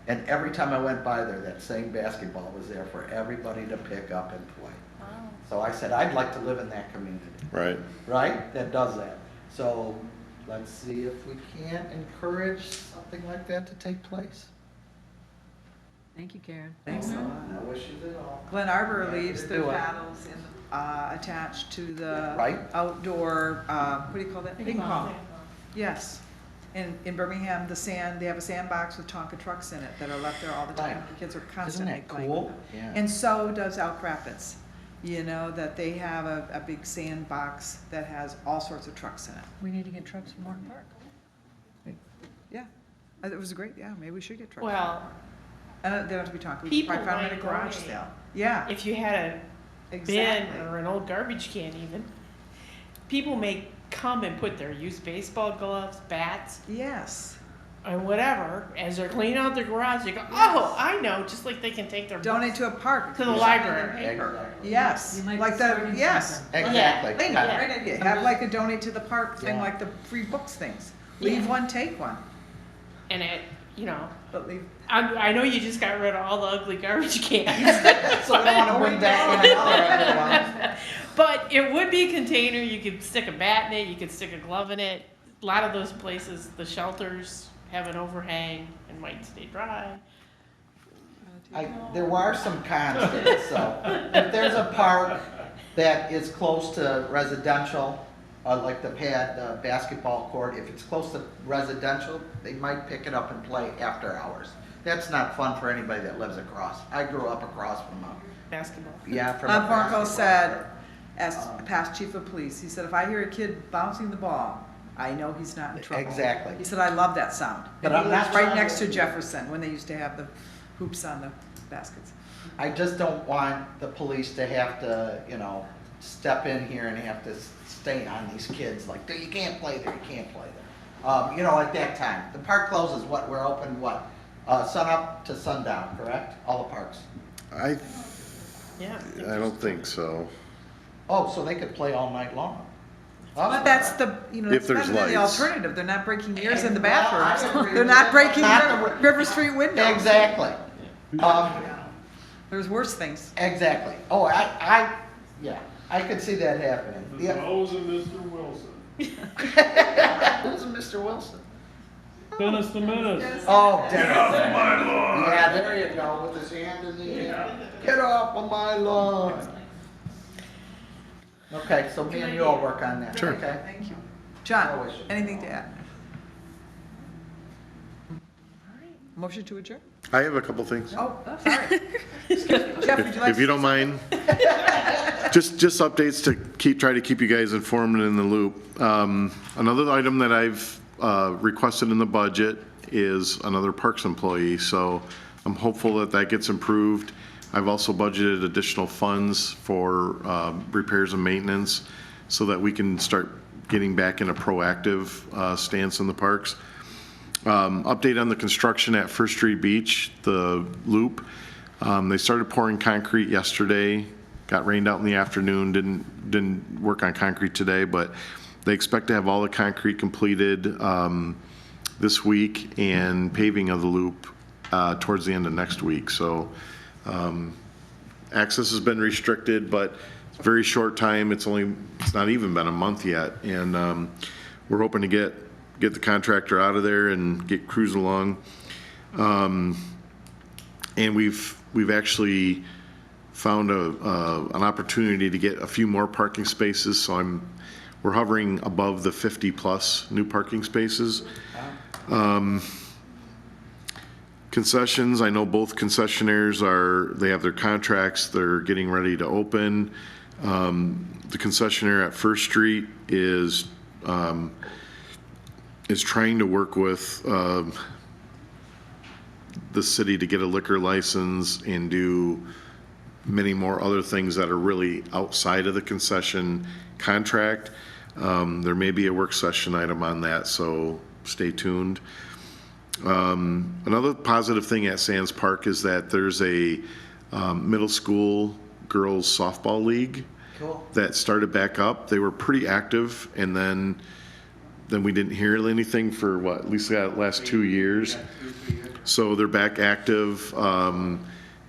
and every time I went by there, that same basketball was there for everybody to pick up and play. Wow. So I said, I'd like to live in that community. Right. Right? That does that. So let's see if we can't encourage something like that to take place. Thank you, Karen. Thanks a lot. I wish you did all. Glen Arbor Yeah, leaves they their do it. paddles attached to the Right. outdoor, what do you call that? Ping Ping pong. pong. Yes. In Birmingham, they have a sandbox with Tonka trucks in it that are left there all the time. Right. The kids are Isn't constantly that playing. cool? with them. Yeah. And so does Elk Rapids. You know, that they have a big sandbox that has all sorts of trucks in it. We need to get trucks from Morton Park. Yeah. It was great, yeah, maybe we should get trucks. Well, They don't have to be Tonka. We could people probably find them at a might garage donate. sale. Yeah, if you had a bin exactly. or an old garbage can even, people may come and put their used baseball gloves, bats, Yes. and whatever, as they're cleaning out their garage, they go, oh, I know, just like they can take their Donate books to a park. to the Use library. Exactly. Yes, You might be like the, starting yes. something. Exactly. Great Yeah. great idea. Have like a donate to the park thing, Yeah. like the free books things. Leave Yeah. one, take one, And it, you know, but leave. I know you just got rid of all the ugly garbage cans. So we don't want to bring back another one. But it would be a container, you could stick a bat in it, you could stick a glove in it. A lot of those places, the shelters have an overhang and might stay dry. There are some cons to it, so if there's a park that is close to residential, like the basketball court, if it's close to residential, they might pick it up and play after hours. That's not fun for anybody that lives across. I grew up across from Basketball. from a Porco basketball said, court. as past chief of police, he said, if I hear a kid bouncing the ball, I know he's not in trouble. Exactly. He said, I love that sound. But And I'm he not lives right trying next to- to Jefferson, when they used to have the hoops on the baskets. I just don't want the police to have to, step in here and have to stay on these kids, like, you can't play there, you can't play there. At that time, the park closes, we're open, sun up to sundown, correct? All the parks. I Yeah. don't think so. Oh, so they could play all night long. But that's the, If that's there's better than the lights. alternative. They're not breaking ears in the Well, I bathrooms. agree They're with not that. breaking Not the- River Street windows. Exactly. There's worse things. Exactly. Oh, yeah, I could see that happening. Yeah. Nose of Mr. Wilson. Who's Mr. Wilson? Dennis the Menace. Oh, Dennis. My lawn. Yeah, there you go, with his hand in the air. Get off of my lawn. Okay, so me and you will work on that. Sure. Okay. Thank you. No John, issue. anything to add? Motion to adjourn? I have a couple things. Oh, sorry. Excuse me. Jeff, would you like If you don't mind, just updates to try to keep you guys informed and in the loop. Another item that I've requested in the budget is another parks employee, so I'm hopeful that gets improved. I've also budgeted additional funds for repairs and maintenance so that we can start getting back in a proactive stance in the parks. Update on the construction at First Street Beach, the loop. They started pouring concrete yesterday, got rained out in the afternoon, didn't work on concrete today, but they expect to have all the concrete completed this week and paving of the loop towards the end of next week. So access has been restricted, but it's a very short time. It's not even been a month yet, and we're hoping to get the contractor out of there and get cruising along. And we've actually found an opportunity to get a few more parking spaces, so we're hovering above the 50+ new parking spaces. Concessions, I know both concessionaires they have their contracts, they're getting ready to open. The concessionaire at First Street is trying to work with the city to get a liquor license and do many more other things that are really outside of the concession contract. There may be a work session item on that, so stay tuned. Another positive thing at Sands Park is that there's a middle school girls softball league Cool. that started back up. They were pretty active, and then we didn't hear anything for at least the last 2 years. So they're back active.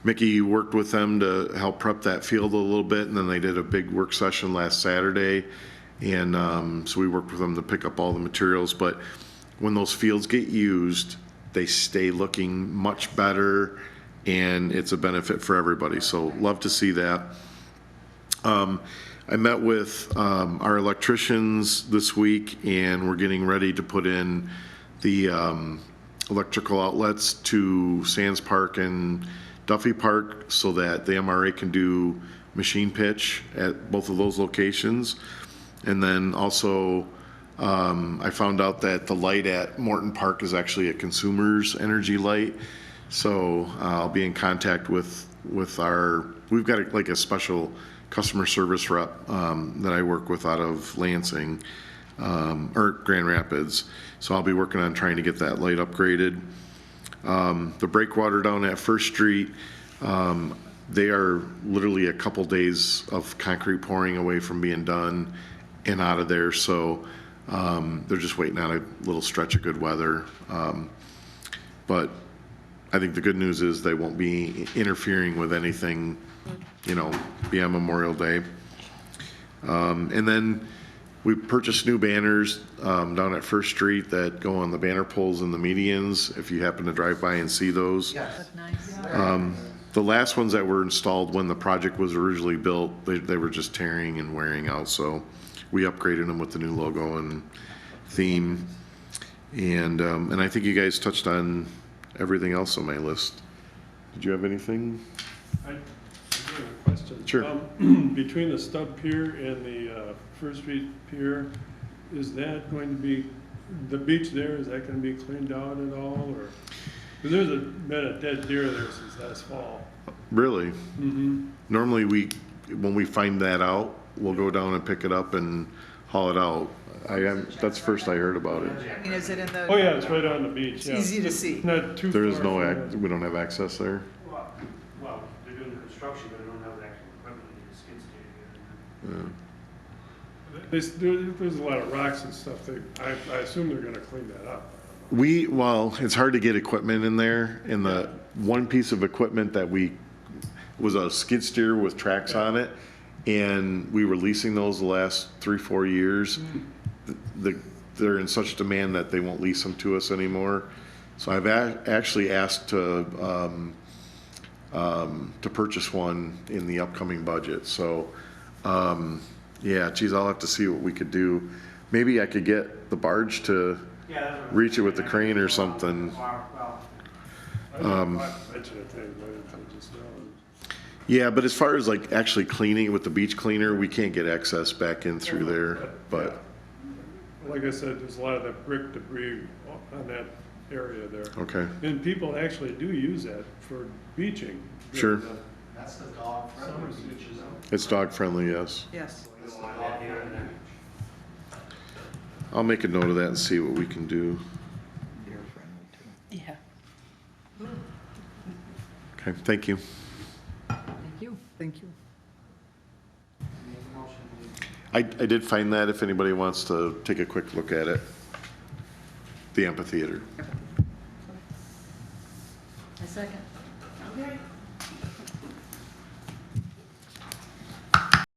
Mickey worked with them to help prep that field a little bit, and then they did a big work session last Saturday. And so we worked with them to pick up all the materials. But when those fields get used, they stay looking much better. and it's a benefit for everybody. So love to see that. I met with our electricians this week, and we're getting ready to put in the electrical outlets to Sands Park and Duffy Park so that the MRA can do machine pitch at both of those locations. And then also, I found out that the light at Morton Park is actually a consumer's energy light. So I'll be in contact with we've got like a special customer service rep that I work with out of Lansing, or Grand Rapids. So I'll be working on trying to get that light upgraded. The breakwater down at First Street, they are literally a couple days of concrete pouring away from being done and out of there. So they're just waiting on a little stretch of good weather. But I think the good news is they won't be interfering with anything, beyond Memorial Day. And then we purchased new banners down at First Street that go on the banner poles and the medians, if you happen to drive by and see those. Yes. Nice. The last ones that were installed when the project was originally built, they were just tearing and wearing out, so we upgraded them with the new logo and theme. And I think you guys touched on everything else on my list. Did you have anything? I have a question. Sure. Between the stub pier and the First Street pier, is that going to be, the beach there, is that going to be cleaned out at all, or? Because there's been a dead deer there since last fall. Really? Mm-hmm. Normally when we find that out, we'll go down and pick it up and haul it out. That's first I heard about it. I mean, is it in the? Oh, yeah, it's right on the beach. It's yeah. easy to see. Not too far. There is from we don't have access there. Well, they're doing the construction, but they don't have the actual equipment, they just skid steer together. Yeah. There's a lot of rocks and stuff. I assume they're gonna clean that up. It's hard to get equipment in there, and the one piece of equipment that was a skid steer with tracks on it, and we were leasing those the last 3-4 years. They're in such demand that they won't lease them to us anymore. So I've actually asked to purchase one in the upcoming budget. So, I'll have to see what we could do. Maybe I could get the barge to reach it with the crane or something. I didn't mention it to anybody until just now. Yeah, but as far as like actually cleaning it with the beach cleaner, we can't get access back in through there, but. Like I said, there's a lot of that brick debris on that area there. Okay. And people actually do use that for beaching. Sure. That's the dog friendly beach, isn't it? It's dog friendly, yes. Yes. I'll make a note of that and see what we can do. Deer friendly too. Yeah. Okay, thank you. Thank you. Thank you. I did find that if anybody wants to take a quick look at it. The amphitheater. A second. Okay.